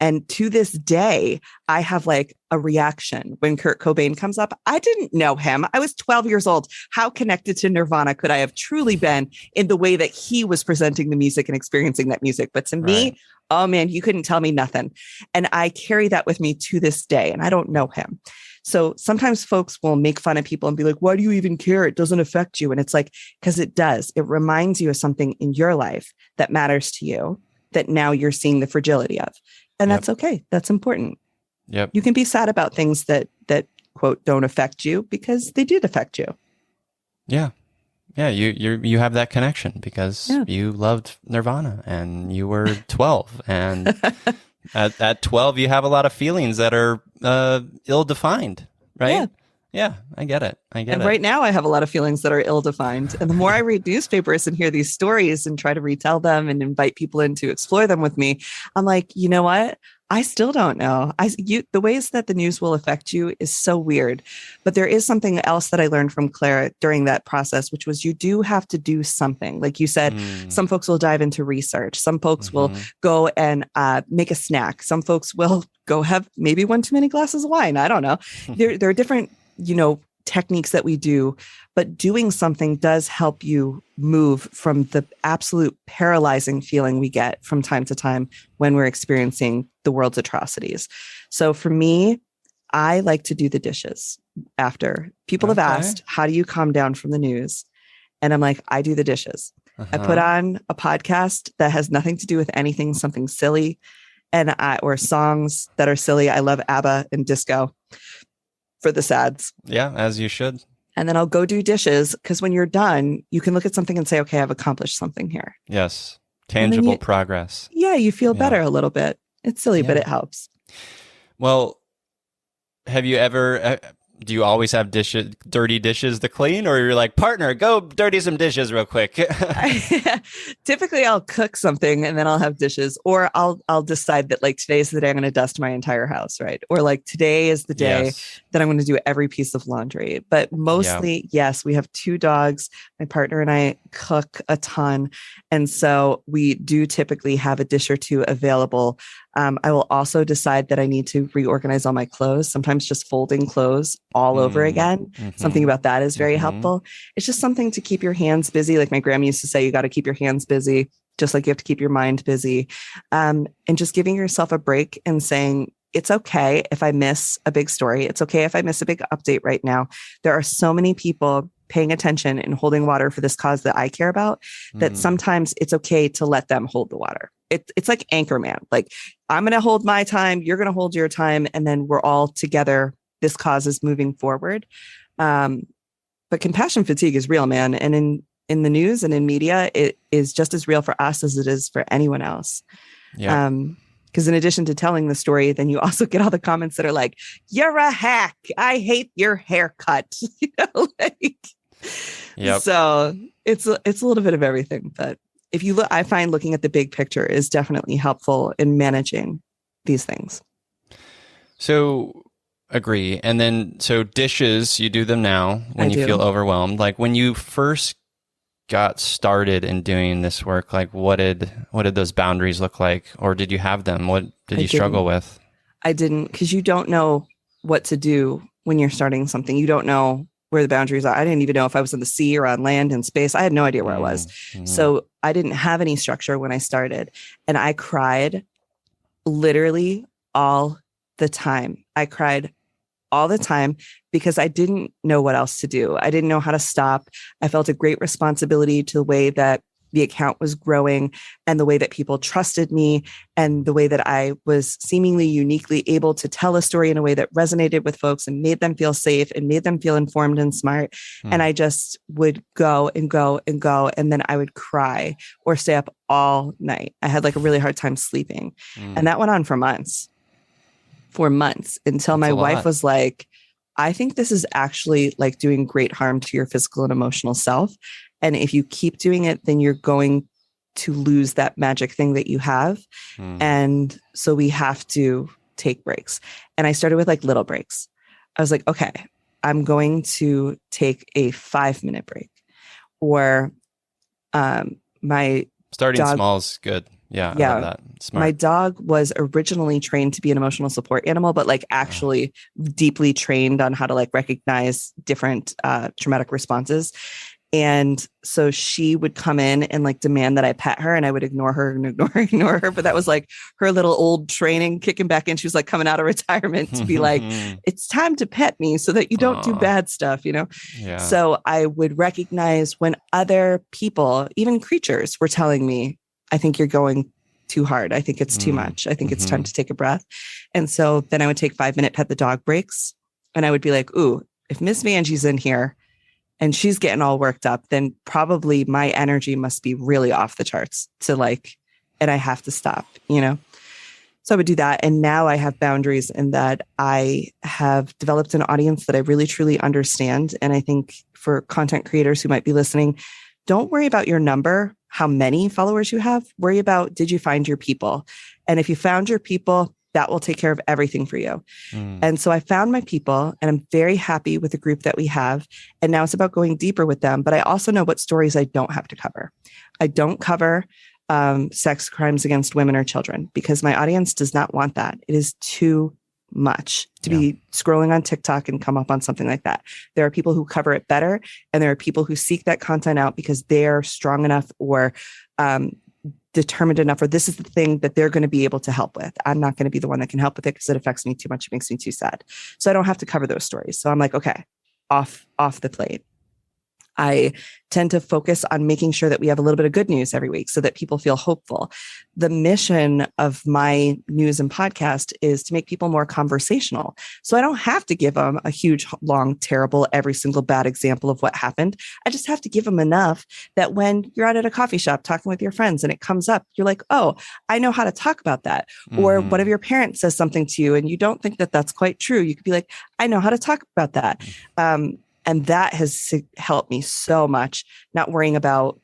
And to this day, I have like a reaction when Kurt Cobain comes up. I didn't know him. I was 12 years old. How connected to Nirvana could I have truly been in the way that he was presenting the music and experiencing that music? But to me, oh man, you couldn't tell me nothing. And I carry that with me to this day, and I don't know him. So sometimes folks will make fun of people and be like, why do you even care? It doesn't affect you. And it's like, because it does. It reminds you of something in your life that matters to you that now you're seeing the fragility of. And that's okay. That's important. Yep. You can be sad about things that quote don't affect you because they did affect you. Yeah. Yeah, you have that connection because you loved Nirvana and you were 12, and at 12 you have a lot of feelings that are ill-defined, right? Yeah, I get it. And right now I have a lot of feelings that are ill-defined. And the more I read newspapers and hear these stories and try to retell them and invite people in to explore them with me, I'm like, you know what? I still don't know. The ways that the news will affect you is so weird. But there is something else that I learned from Clara during that process, which was you do have to do something. Like you said, some folks will dive into research. Some folks will go and make a snack. Some folks will go have maybe one too many glasses of wine. I don't know. There are different, techniques that we do, but doing something does help you move from the absolute paralyzing feeling we get from time to time when we're experiencing the world's atrocities. So for me, I like to do the dishes after. People have asked, how do you calm down from the news? And I'm like, I do the dishes. I put on a podcast that has nothing to do with anything, something silly, or songs that are silly. I love ABBA and disco for the sads. Yeah, as you should. And then I'll go do dishes, because when you're done, you can look at something and say, okay, I've accomplished something here. Yes. Tangible progress. Yeah, you feel better a little bit. It's silly, but it helps. Well, have you ever, do you always have dirty dishes to clean, or you're like, partner, go dirty some dishes real quick? Typically I'll cook something and then I'll have dishes, or I'll decide that like today's the day I'm going to dust my entire house, right? Or like today is the day that I'm going to do every piece of laundry. But mostly, yes, we have 2 dogs. My partner and I cook a ton. And so we do typically have a dish or 2 available. I will also decide that I need to reorganize all my clothes. Sometimes just folding clothes all over again. Something about that is very helpful. It's just something to keep your hands busy. Like my grandma used to say, you got to keep your hands busy, just like you have to keep your mind busy. And just giving yourself a break and saying, it's okay if I miss a big story. It's okay if I miss a big update right now. There are so many people paying attention and holding water for this cause that I care about, that sometimes it's okay to let them hold the water. It's like Anchorman. Like, I'm going to hold my time, you're going to hold your time, and then we're all together. This cause is moving forward. But compassion fatigue is real, man. And in the news and in media, it is just as real for us as it is for anyone else. Yeah. Because in addition to telling the story, then you also get all the comments that are like, you're a hack. I hate your haircut. So it's a little bit of everything. But if you look, I find looking at the big picture is definitely helpful in managing these things. So agree. And then, so dishes, you do them now when you feel overwhelmed. Like when you first got started in doing this work, like what did those boundaries look like? Or did you have them? What did you struggle with? I didn't, because you don't know what to do when you're starting something. You don't know where the boundaries are. I didn't even know if I was in the sea or on land, in space. I had no idea where I was. So I didn't have any structure when I started. And I cried literally all the time. I cried all the time because I didn't know what else to do. I didn't know how to stop. I felt a great responsibility to the way that the account was growing and the way that people trusted me and the way that I was seemingly uniquely able to tell a story in a way that resonated with folks and made them feel safe and made them feel informed and smart. And I just would go and go and go. And then I would cry or stay up all night. I had like a really hard time sleeping. And that went on for months until my wife was like, I think this is actually like doing great harm to your physical and emotional self. And if you keep doing it, then you're going to lose that magic thing that you have. And so we have to take breaks. And I started with like little breaks. I was like, okay, I'm going to take a 5-minute break. Or my starting dog, small is good. Yeah, I Yeah. love that. Smart. My dog was originally trained to be an emotional support animal, but like actually deeply trained on how to like recognize different traumatic responses. And so she would come in and like demand that I pet her, and I would ignore her and ignore her. But that was like her little old training kicking back in. She was like coming out of retirement to be like, it's time to pet me so that you don't do bad stuff, you know? Yeah. So I would recognize when other people, even creatures, were telling me, I think you're going too hard. I think it's too much. I think it's time to take a breath. And so then I would take 5-minute pet the dog breaks, and I would be like, ooh, if Miss Vanjie's in here and she's getting all worked up, then probably my energy must be really off the charts to like, and I have to stop, you know? So I would do that. And now I have boundaries in that I have developed an audience that I really, truly understand. And I think for content creators who might be listening, don't worry about your number, how many followers you have. Worry about, did you find your people? And if you found your people, that will take care of everything for you. And so I found my people, and I'm very happy with the group that we have. And now it's about going deeper with them. But I also know what stories I don't have to cover. I don't cover sex crimes against women or children because my audience does not want that. It is too much to be scrolling on TikTok and come up on something like that. There are people who cover it better, and there are people who seek that content out because they're strong enough or determined enough, or this is the thing that they're going to be able to help with. I'm not going to be the one that can help with it because it affects me too much. It makes me too sad. So I don't have to cover those stories. So I'm like, okay, off the plate. I tend to focus on making sure that we have a little bit of good news every week so that people feel hopeful. The mission of my news and podcast is to make people more conversational. So I don't have to give them a huge, long, terrible, every single bad example of what happened. I just have to give them enough that when you're out at a coffee shop talking with your friends and it comes up, you're like, oh, I know how to talk about that. Or one of your parents says something to you and you don't think that that's quite true. You could be like, I know how to talk about that. And that has helped me so much, not worrying about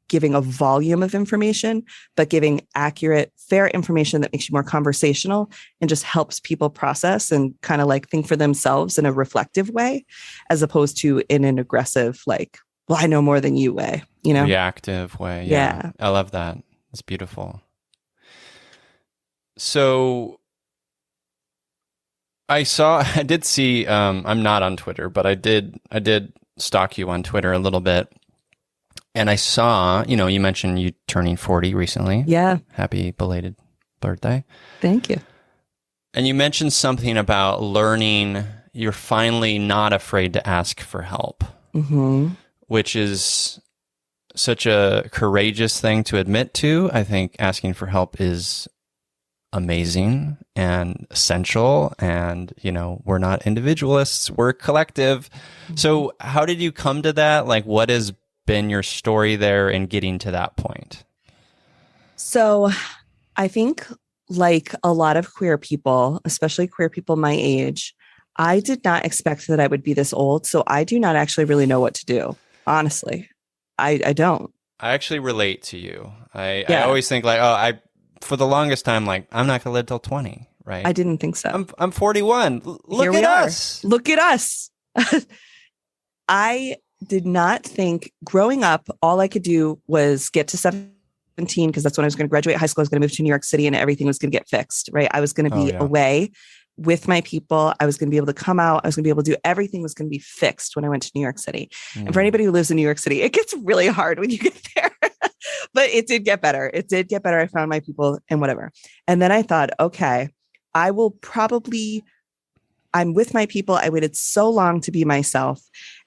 giving a volume of information, but giving accurate, fair information that makes you more conversational and just helps people process and kind of like think for themselves in a reflective way, as opposed to in an aggressive, like, well, I know more than you way, you know? Reactive way. Yeah. I love that. It's beautiful. So I did see, I'm not on Twitter, but I did stalk you on Twitter a little bit. And I saw, you mentioned you turning 40 recently. Yeah. Happy belated birthday. Thank you. And you mentioned something about learning you're finally not afraid to ask for help, which is such a courageous thing to admit to. I think asking for help is amazing and essential, and we're not individualists, we're collective. So how did you come to that? Like, what has been your story there in getting to that point? So I think, like a lot of queer people, especially queer people my age, I did not expect that I would be this old. So I do not actually really know what to do. Honestly, I don't. I actually relate to you. I always think like, for the longest time, like, I'm not going to live till 20, right? I didn't think so. I'm 41. Look at us. Look at us. I did not think growing up, all I could do was get to 17 because that's when I was going to graduate high school. I was going to move to New York City and everything was going to get fixed, right? I was going to be away with my people. I was going to be able to come out. I was going to be able to do everything was going to be fixed when I went to New York City. And for anybody who lives in New York City, it gets really hard when you get there. But it did get better. It did get better. I found my people and whatever. And then I thought, okay, I'm with my people. I waited so long to be myself.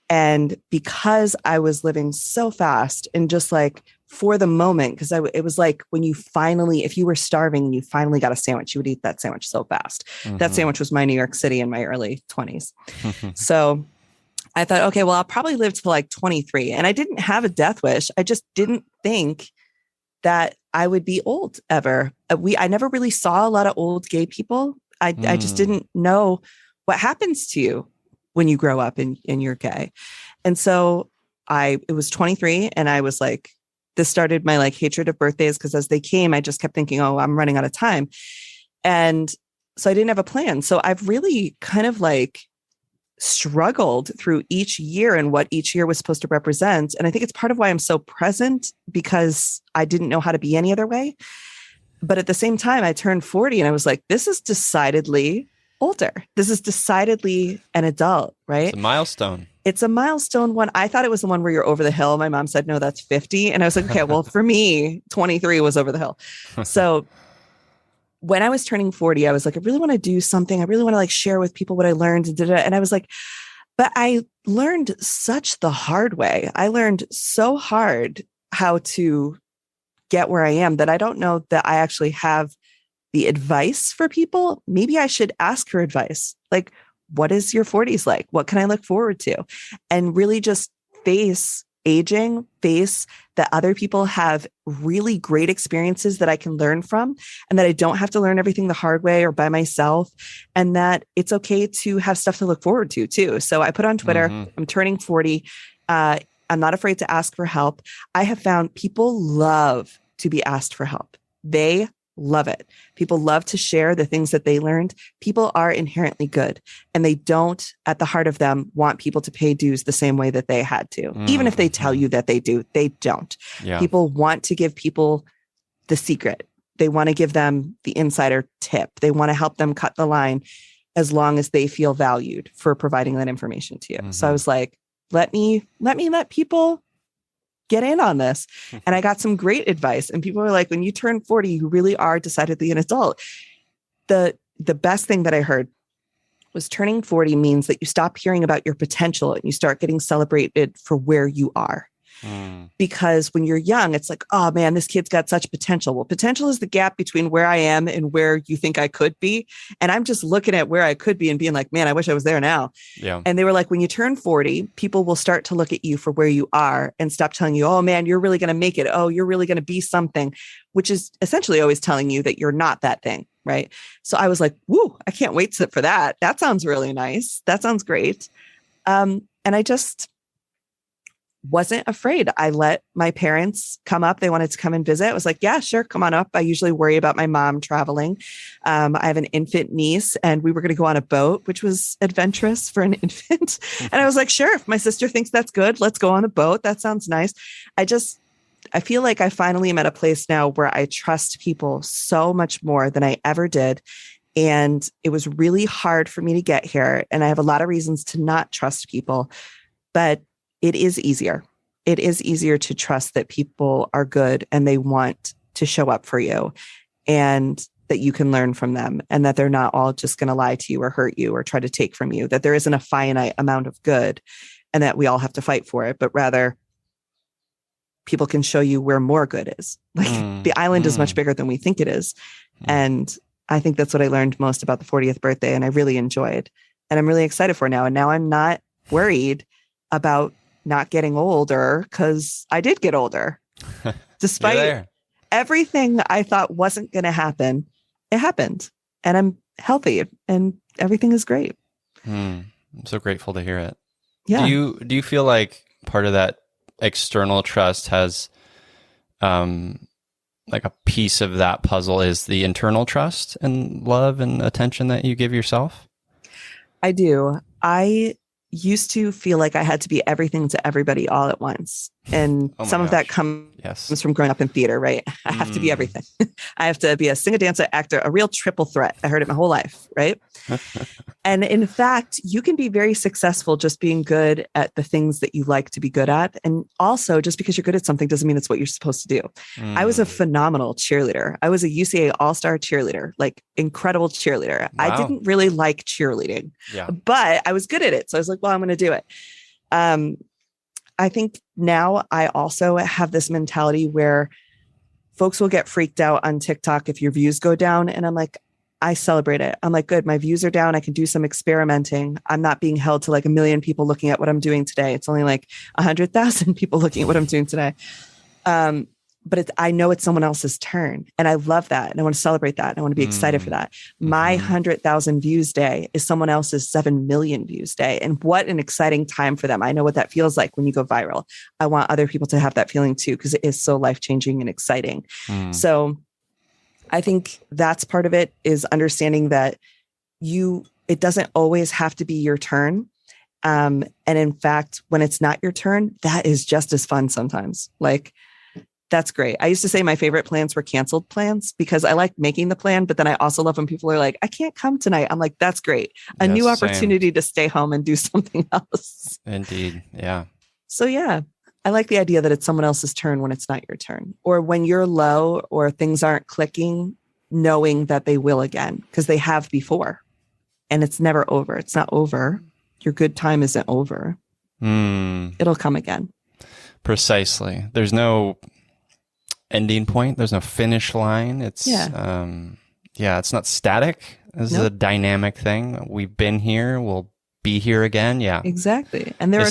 And because I was living so fast and just like for the moment, because it was like when you finally, if you were starving and you finally got a sandwich, you would eat that sandwich so fast. That sandwich was my New York City in my early 20s. So I thought, okay, well, I'll probably live to like 23. And I didn't have a death wish. I just didn't think that I would be old ever. I never really saw a lot of old gay people. I just didn't know what happens to you when you grow up and you're gay. And so it was 23 and I was like, this started my like hatred of birthdays because as they came, I just kept thinking, oh, I'm running out of time. And so I didn't have a plan. So I've really kind of like struggled through each year and what each year was supposed to represent. And I think it's part of why I'm so present because I didn't know how to be any other way. But at the same time, I turned 40 and I was like, this is decidedly older. This is decidedly an adult, right? It's a milestone. It's a milestone one. I thought it was the one where you're over the hill. My mom said, no, that's 50. And I was like, okay, well, for me, 23 was over the hill. So when I was turning 40, I was like, I really want to do something. I really want to like share with people what I learned. And I was like, but I learned such the hard way. I learned so hard how to get where I am that I don't know that I actually have the advice for people. Maybe I should ask for advice. Like, what is your 40s like? What can I look forward to? And really just face aging, face that other people have really great experiences that I can learn from, and that I don't have to learn everything the hard way or by myself, and that it's okay to have stuff to look forward to too. So I put on Twitter, I'm turning 40. I'm not afraid to ask for help. I have found people love to be asked for help. They love it. People love to share the things that they learned. People are inherently good, and they don't, at the heart of them, want people to pay dues the same way that they had to. Even if they tell you that they do, they don't. Yeah. People want to give people the secret. They want to give them the insider tip. They want to help them cut the line as long as they feel valued for providing that information to you. So I was like, let people get in on this. And I got some great advice. And people were like, when you turn 40, you really are decidedly an adult. The best thing that I heard was turning 40 means that you stop hearing about your potential and you start getting celebrated for where you are. Because when you're young, it's like, oh man, this kid's got such potential. Well, potential is the gap between where I am and where you think I could be. And I'm just looking at where I could be and being like, man, I wish I was there now. Yeah. And they were like, when you turn 40, people will start to look at you for where you are and stop telling you, oh man, you're really going to make it. Oh, you're really going to be something, which is essentially always telling you that you're not that thing. Right. So I was like, woo, I can't wait for that. That sounds really nice. That sounds great. And I just wasn't afraid. I let my parents come up. They wanted to come and visit. I was like, yeah, sure. Come on up. I usually worry about my mom traveling. I have an infant niece and we were going to go on a boat, which was adventurous for an infant. And I was like, sure. If my sister thinks that's good, let's go on a boat. That sounds nice. I feel like I finally am at a place now where I trust people so much more than I ever did. And it was really hard for me to get here. And I have a lot of reasons to not trust people, but it is easier. It is easier to trust that people are good and they want to show up for you and that you can learn from them and that they're not all just going to lie to you or hurt you or try to take from you, that there isn't a finite amount of good and that we all have to fight for it, but rather people can show you where more good is. Like the island is much bigger than we think it is. And I think that's what I learned most about the 40th birthday. And I really enjoyed, and I'm really excited for now. And now I'm not worried about not getting older, because I did get older. Despite everything I thought wasn't going to happen, it happened. And I'm healthy and everything is great. I'm so grateful to hear it. Yeah. Do you feel like part of that external trust has like a piece of that puzzle is the internal trust and love and attention that you give yourself? I do. I used to feel like I had to be everything to everybody all at once. And some of that comes from growing up in theater, right? I have to be everything. I have to be a singer, dancer, actor, a real triple threat. I heard it my whole life, right? And in fact, you can be very successful just being good at the things that you like to be good at. And also, just because you're good at something doesn't mean it's what you're supposed to do. I was a phenomenal cheerleader. I was a UCA all-star cheerleader, like incredible cheerleader. Wow. I didn't really like cheerleading, but I was good at it. So I was like, well, I'm going to do it. I think now I also have this mentality where folks will get freaked out on TikTok if your views go down. And I'm like, I celebrate it. I'm like, good, my views are down. I can do some experimenting. I'm not being held to like 1 million people looking at what I'm doing today. It's only like 100,000 people looking at what I'm doing today. But I know it's someone else's turn. And I love that. And I want to celebrate that. And I want to be excited for that. My 100,000 views day is someone else's 7 million views day. And what an exciting time for them. I know what that feels like when you go viral. I want other people to have that feeling too, because it is so life-changing and exciting. So I think that's part of it, is understanding that it doesn't always have to be your turn. And in fact, when it's not your turn, that is just as fun sometimes. Like, That's great. I used to say my favorite plans were canceled plans because I like making the plan, but then I also love when people are like, I can't come tonight. I'm like, that's great. A Yes, new same. opportunity to stay home and do something else. Indeed. Yeah. So yeah, I like the idea that it's someone else's turn when it's not your turn, or when you're low or things aren't clicking, knowing that they will again because they have before, and it's never over. It's not over. Your good time isn't over. It'll come again. Precisely. There's no ending point. There's no finish line. It's it's not static. This is a dynamic thing. We've been here. We'll be here again. Yeah, exactly. And there are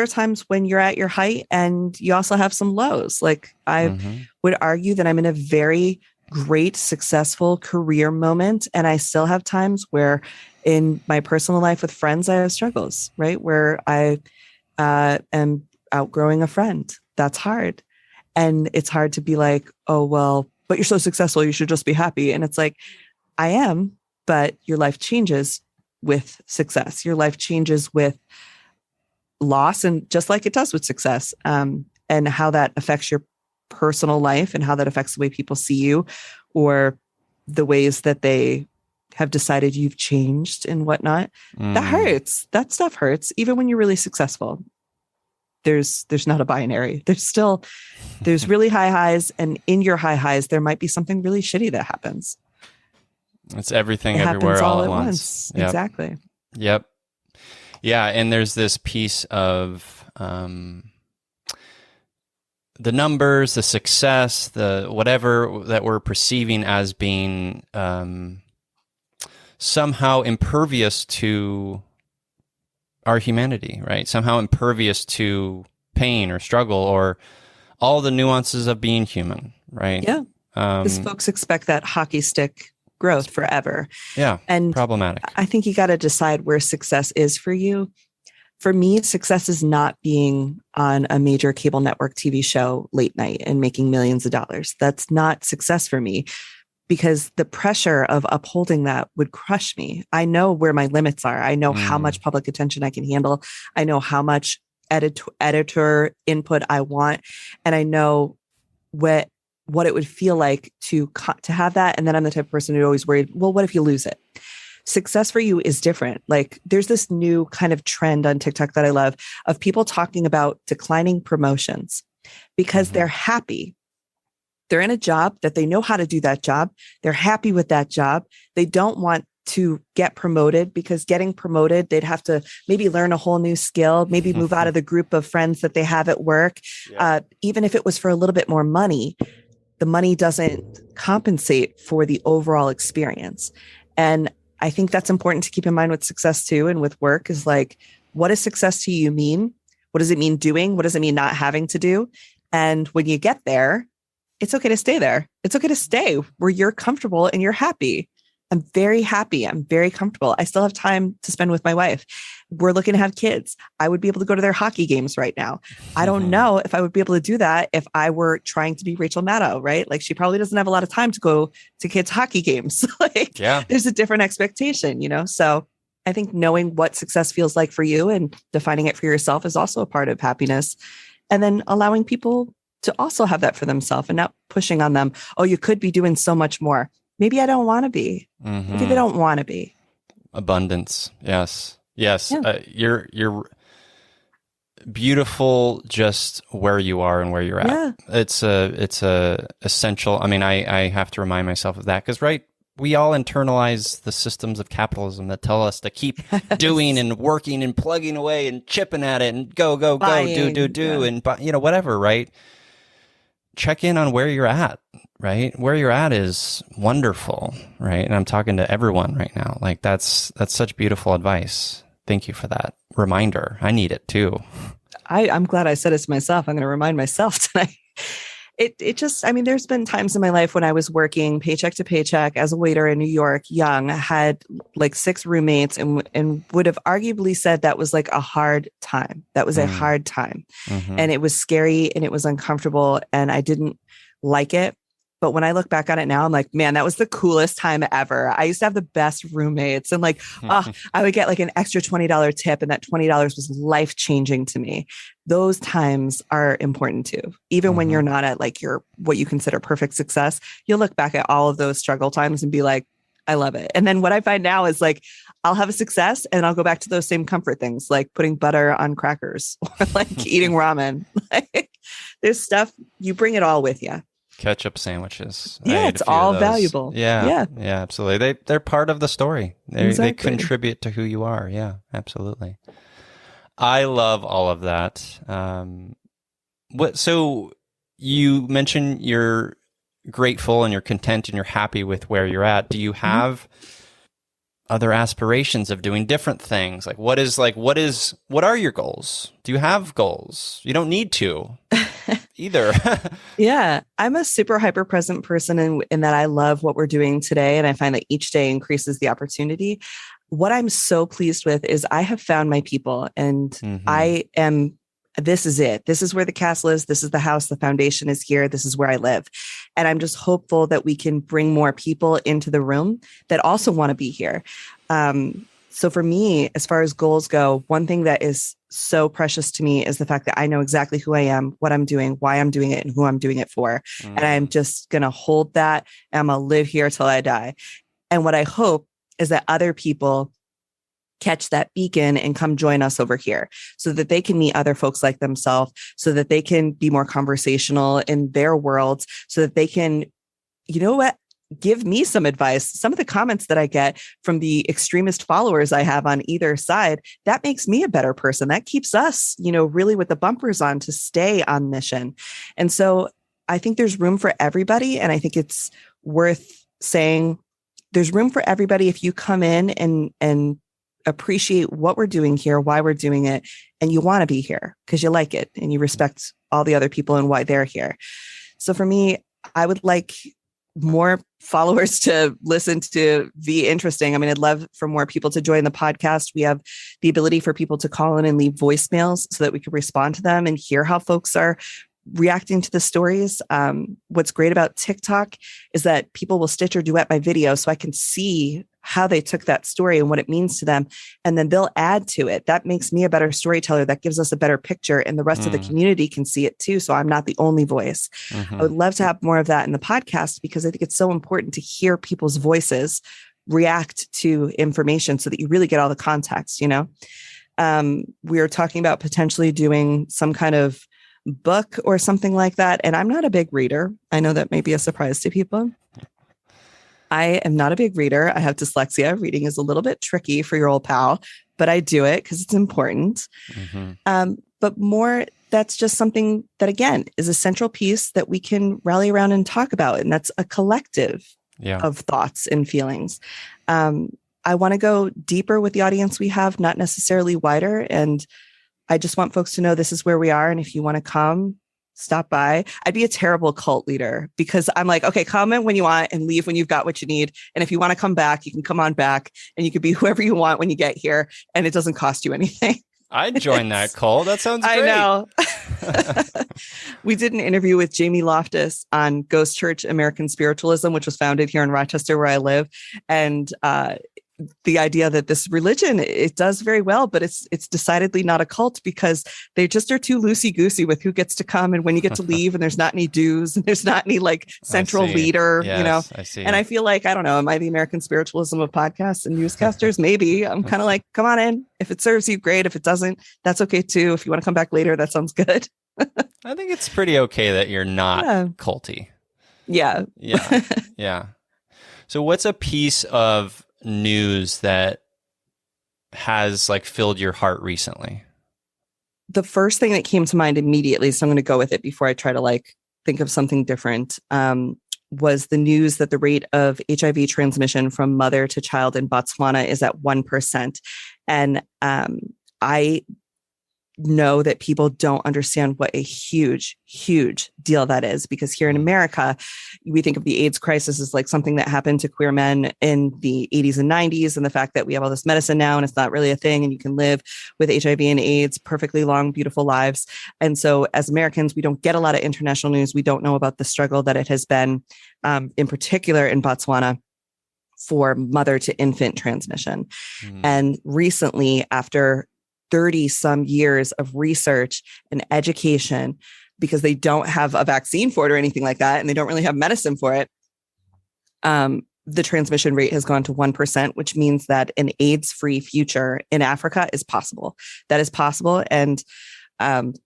times when you're at your height and you also have some lows. Like I would argue that I'm in a very great, successful career moment. And I still have times where in my personal life with friends, I have struggles, right? Where I am outgrowing a friend. That's hard. And it's hard to be like, oh, well, but you're so successful, you should just be happy. And it's like, I am, but your life changes with success. Your life changes with loss, and just like it does with success, and how that affects your personal life and how that affects the way people see you or the ways that they have decided you've changed and whatnot. That hurts. That stuff hurts. Even when you're really successful, there's not a binary. There's really high highs, and in your high highs, there might be something really shitty that happens. It's everything everywhere all at once. Yep. Exactly. Yep. Yeah. And there's this piece of the numbers, the success, the whatever that we're perceiving as being somehow impervious to our humanity, right? Somehow impervious to pain or struggle or all the nuances of being human, right? Yeah. Because folks expect that hockey stick growth forever. Yeah. And problematic. I think you got to decide where success is for you. For me, success is not being on a major cable network TV show late night and making millions of dollars. That's not success for me, because the pressure of upholding that would crush me. I know where my limits are. I know how much public attention I can handle. I know how much editor input I want. And I know what it would feel like to have that. And then I'm the type of person who's always worried, well, what if you lose it? Success for you is different. Like there's this new kind of trend on TikTok that I love of people talking about declining promotions because they're happy. They're in a job that they know how to do that job. They're happy with that job. They don't want to get promoted because getting promoted, they'd have to maybe learn a whole new skill, maybe move out of the group of friends that they have at work. Yeah. Even if it was for a little bit more money, the money doesn't compensate for the overall experience. And I think that's important to keep in mind with success too. And with work is like, what does success to you mean? What does it mean doing? What does it mean not having to do? And when you get there, it's okay to stay there. It's okay to stay where you're comfortable and you're happy. I'm very happy. I'm very comfortable. I still have time to spend with my wife. We're looking to have kids. I would be able to go to their hockey games right now. I don't know if I would be able to do that if I were trying to be Rachel Maddow, right? Like she probably doesn't have a lot of time to go to kids' hockey games. There's a different expectation, So I think knowing what success feels like for you and defining it for yourself is also a part of happiness. And then allowing people to also have that for themselves and not pushing on them. Oh, you could be doing so much more. Maybe I don't want to be. Maybe they don't want to be. Abundance. Yes. Yes. Yeah. You're beautiful just where you are and where you're at. Yeah. It's a essential. I mean, I have to remind myself of that because, right, we all internalize the systems of capitalism that tell us to keep doing and working and plugging away and chipping at it and go, buying, do, and whatever, right? Check in on where you're at, right? Where you're at is wonderful, right? And I'm talking to everyone right now. Like that's such beautiful advice. Thank you for that reminder. I need it too. I'm glad I said it to myself. I'm going to remind myself tonight. It just, I mean, there's been times in my life when I was working paycheck to paycheck as a waiter in New York, young, had like 6 roommates and would have arguably said that was like a hard time. That was a hard time. And it was scary and it was uncomfortable and I didn't like it. But when I look back on it now, I'm like, man, that was the coolest time ever. I used to have the best roommates, and like, I would get like an extra $20 tip, and that $20 was life changing to me. Those times are important too. Even when you're not at like your what you consider perfect success, you'll look back at all of those struggle times and be like, I love it. And then what I find now is like, I'll have a success and I'll go back to those same comfort things, like putting butter on crackers or like eating ramen. Like, there's stuff, you bring it all with you. Ketchup sandwiches. Yeah, it's all valuable. Yeah, absolutely. They're part of the story. They contribute to who you are. Yeah, absolutely. I love all of that. So you mentioned you're grateful and you're content and you're happy with where you're at. Do you have other aspirations of doing different things? Like what are your goals? Do you have goals? You don't need to either. Yeah, I'm a super hyper present person in that I love what we're doing today. And I find that each day increases the opportunity. What I'm so pleased with is I have found my people, and this is it. This is where the castle is. This is the house. The foundation is here. This is where I live. And I'm just hopeful that we can bring more people into the room that also want to be here. So for me, as far as goals go, one thing that is so precious to me is the fact that I know exactly who I am, what I'm doing, why I'm doing it, and who I'm doing it for. And I'm just going to hold that. And I'm going to live here till I die. And what I hope is that other people catch that beacon and come join us over here so that they can meet other folks like themselves, so that they can be more conversational in their worlds, so that they can, you know what, give me some advice. Some of the comments that I get from the extremist followers I have on either side, that makes me a better person. That keeps us, really with the bumpers on to stay on mission. And so I think there's room for everybody. And I think it's worth saying there's room for everybody if you come in and appreciate what we're doing here, why we're doing it, and you want to be here because you like it and you respect all the other people and why they're here. So for me, I would like more followers to listen to Be Interesting. I mean, I'd love for more people to join the podcast. We have the ability for people to call in and leave voicemails so that we can respond to them and hear how folks are reacting to the stories. What's great about TikTok is that people will stitch or duet my video so I can see how they took that story and what it means to them. And then they'll add to it. That makes me a better storyteller. That gives us a better picture, and the rest of the community can see it too. So I'm not the only voice. I would love to have more of that in the podcast because I think it's so important to hear people's voices react to information so that you really get all the context, We are talking about potentially doing some kind of book or something like that. And I'm not a big reader. I know that may be a surprise to people. I am not a big reader. I have dyslexia. Reading is a little bit tricky for your old pal, but I do it because it's important. But more, that's just something that, again, is a central piece that we can rally around and talk about. And that's a collective of thoughts and feelings. I want to go deeper with the audience we have, not necessarily wider. And I just want folks to know this is where we are. And if you want to come, stop by. I'd be a terrible cult leader because I'm like, okay, comment when you want and leave when you've got what you need. And if you want to come back, you can come on back and you can be whoever you want when you get here. And it doesn't cost you anything. I'd join that cult. That sounds great. I know. We did an interview with Jamie Loftus on Ghost Church American Spiritualism, which was founded here in Rochester, where I live. And the idea that this religion, it does very well, but it's decidedly not a cult because they just are too loosey-goosey with who gets to come and when you get to leave, and there's not any dues and there's not any like central leader, Yes, I see. And I feel like, I don't know, am I the American spiritualism of podcasts and newscasters? Maybe. I'm kind of like, come on in. If it serves you, great. If it doesn't, that's okay too. If you want to come back later, that sounds good. I think it's pretty okay that you're not culty. Yeah. Yeah. So what's a piece of news that has like filled your heart recently? The first thing that came to mind immediately, so I'm going to go with it before I try to like think of something different, was the news that the rate of HIV transmission from mother to child in Botswana is at 1%. And I know that people don't understand what a huge, huge deal that is. Because here in America, we think of the AIDS crisis as like something that happened to queer men in the 80s and 90s. And the fact that we have all this medicine now and it's not really a thing and you can live with HIV and AIDS perfectly long, beautiful lives. And so as Americans, we don't get a lot of international news. We don't know about the struggle that it has been, in particular in Botswana, for mother to infant transmission. And recently, after 30 some years of research and education, because they don't have a vaccine for it or anything like that, and they don't really have medicine for it, the transmission rate has gone to 1%, which means that an AIDS-free future in Africa is possible. That is possible. And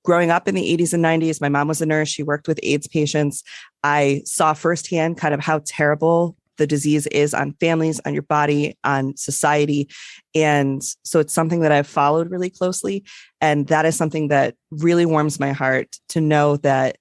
growing up in the 80s and 90s, my mom was a nurse. She worked with AIDS patients. I saw firsthand kind of how terrible the disease is on families, on your body, on society. And so it's something that I've followed really closely. And that is something that really warms my heart to know that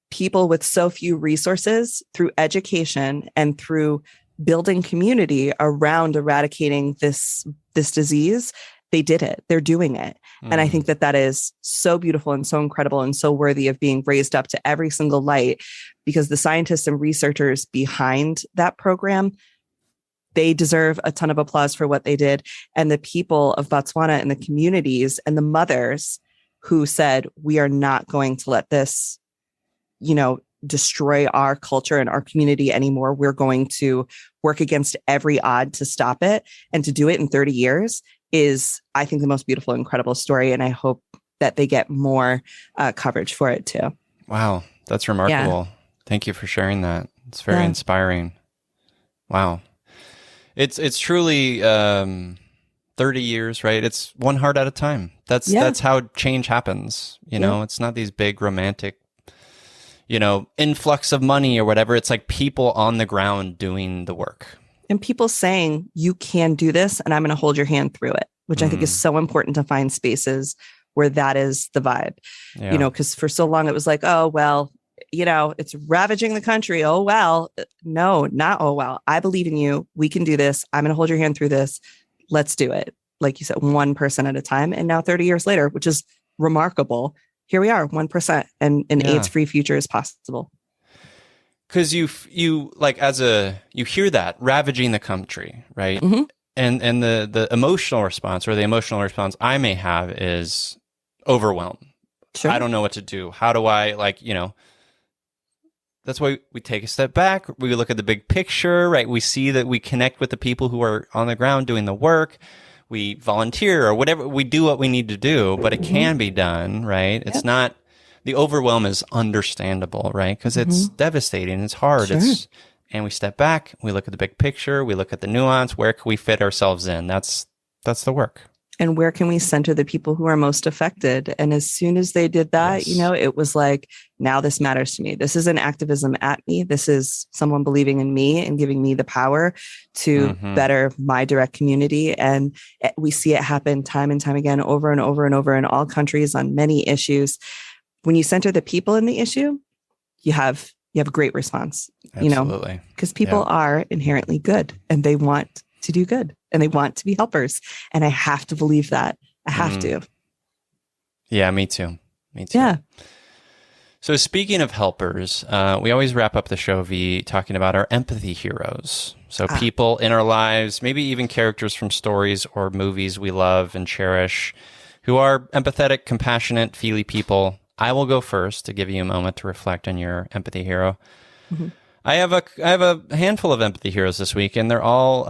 people with so few resources, through education and through building community around eradicating this disease, they did it. They're doing it. And I think that that is so beautiful and so incredible and so worthy of being raised up to every single light, because the scientists and researchers behind that program, they deserve a ton of applause for what they did. And the people of Botswana and the communities and the mothers who said, we are not going to let this, destroy our culture and our community anymore. We're going to work against every odd to stop it, and to do it in 30 years is, I think, the most beautiful, incredible story. And I hope that they get more coverage for it too. Wow. That's remarkable. Yeah. Thank you for sharing that. It's very inspiring. Wow. It's truly 30 years, right? It's one heart at a time. That's how change happens. It's not these big romantic, influx of money or whatever. It's like people on the ground doing the work. And people saying, you can do this and I'm going to hold your hand through it, which I think is so important to find spaces where that is the vibe, because for so long it was like, oh, well, it's ravaging the country. Oh, well, no, not, oh, well, I believe in you. We can do this. I'm going to hold your hand through this. Let's do it. Like you said, one person at a time. And now 30 years later, which is remarkable, here we are, 1%, and an AIDS-free future is possible. Because you hear that ravaging the country, right? Mm-hmm. And the emotional response, or the emotional response I may have, is overwhelm. Sure. I don't know what to do. How do I that's why we take a step back. We look at the big picture, right? We see that we connect with the people who are on the ground doing the work. We volunteer or whatever. We do what we need to do, but it can be done, right? Yep. It's not. The overwhelm is understandable, right? Because it's devastating. It's hard. Sure. And we step back. We look at the big picture. We look at the nuance. Where can we fit ourselves in? That's the work. And where can we center the people who are most affected? And as soon as they did that, it was like, now this matters to me. This isn't activism at me. This is someone believing in me and giving me the power to better my direct community. And we see it happen time and time again, over and over and over in all countries on many issues. When you center the people in the issue, you have a great response. Absolutely. Because people are inherently good and they want to do good and they want to be helpers. And I have to believe that. I have to. Yeah, me too. Yeah. So speaking of helpers, we always wrap up the show talking about our empathy heroes. So people in our lives, maybe even characters from stories or movies we love and cherish, who are empathetic, compassionate, feely people. I will go first to give you a moment to reflect on your empathy hero. Mm-hmm. I have a handful of empathy heroes this week, and they're all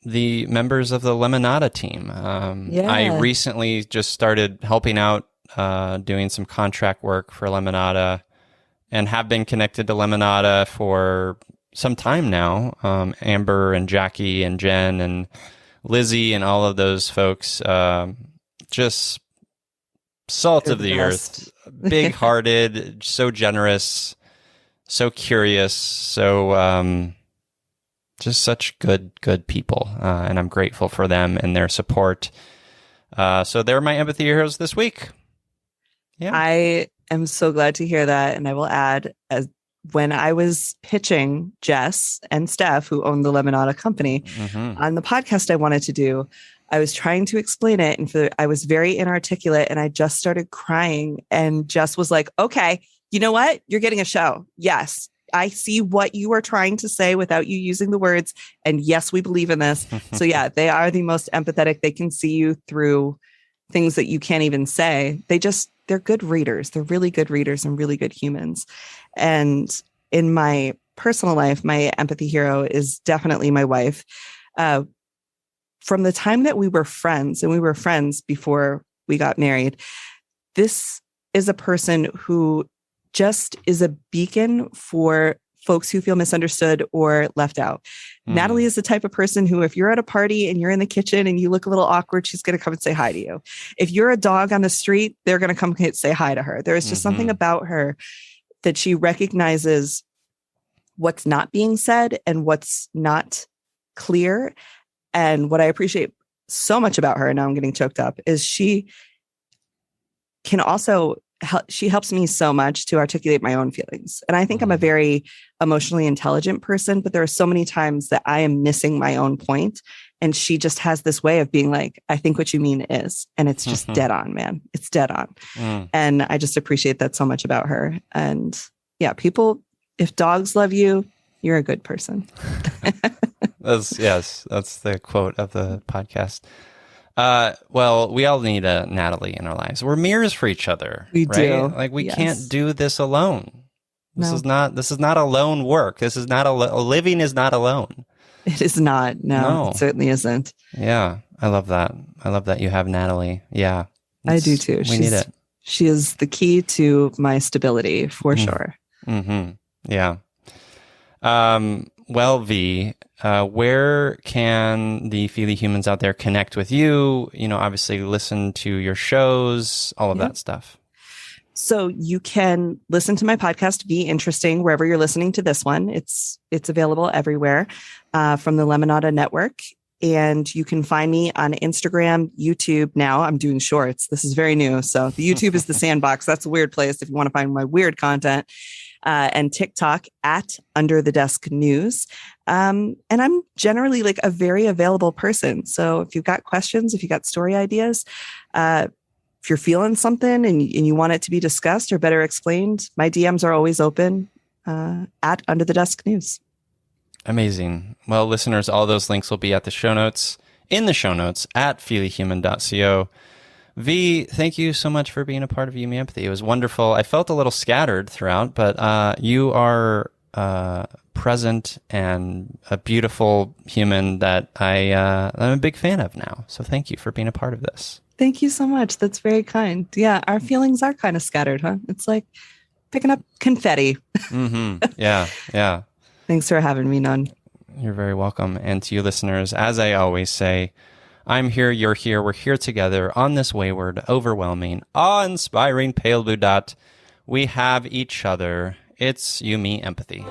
the members of the Lemonada team. I recently just started helping out, doing some contract work for Lemonada, and have been connected to Lemonada for some time now. Amber and Jackie and Jen and Lizzie and all of those folks, just salt of the earth, big-hearted, so generous, so curious, so just such good people, and I'm grateful for them and their support. So they're my empathy heroes this week. Yeah, I am so glad to hear that, and I will add, as when I was pitching Jess and Steph, who own the Lemonada company, on the podcast I wanted to do, I was trying to explain it, and I was very inarticulate, and I just started crying, and Jess was like, okay, you know what? You're getting a show. Yes. I see what you are trying to say without you using the words. And yes, we believe in this. So yeah, they are the most empathetic. They can see you through things that you can't even say. They're good readers. They're really good readers and really good humans. And in my personal life, my empathy hero is definitely my wife. From the time that we were friends, and we were friends before we got married, this is a person who just is a beacon for folks who feel misunderstood or left out. Natalie is the type of person who, if you're at a party and you're in the kitchen and you look a little awkward, she's going to come and say hi to you. If you're a dog on the street, they're going to come and say hi to her. There is just something about her that she recognizes what's not being said and what's not clear. And what I appreciate so much about her, and now I'm getting choked up, is she can also she helps me so much to articulate my own feelings. And I think I'm a very emotionally intelligent person, but there are so many times that I am missing my own point. And she just has this way of being like, I think what you mean is, and it's just dead on, man. It's dead on. And I just appreciate that so much about her. And yeah, people, if dogs love you, you're a good person. That's the quote of the podcast. Well, we all need a Natalie in our lives. We're mirrors for each other. We right? do. Like we can't do this alone. This is not alone work. This is not living is not alone. It is not. No, it certainly isn't. Yeah. I love that. I love that you have Natalie. Yeah. I do too. We need it. She is the key to my stability for sure. Yeah. Well, V, where can the Feely humans out there connect with you? Obviously listen to your shows, all of that stuff. So you can listen to my podcast, Be Interesting, wherever you're listening to this one. It's available everywhere from the Lemonada Network. And you can find me on Instagram, YouTube. Now I'm doing shorts. This is very new. So the YouTube is the sandbox. That's a weird place if you want to find my weird content. And TikTok at Under the Desk News. And I'm generally like a very available person. So if you've got questions, if you've got story ideas, if you're feeling something and you want it to be discussed or better explained, my DMs are always open at Under the Desk News. Amazing. Well, listeners, all those links will be in the show notes at feelyhuman.co. V, thank you so much for being a part of You Me Empathy. It was wonderful. I felt a little scattered throughout, but you are present and a beautiful human that I'm a big fan of now. So thank you for being a part of this. Thank you so much. That's very kind. Yeah, our feelings are kind of scattered, huh? It's like picking up confetti. Yeah. Thanks for having me, Nun. You're very welcome. And to you listeners, as I always say, I'm here, you're here, we're here together on this wayward, overwhelming, awe-inspiring pale blue dot. We have each other. It's You Me Empathy.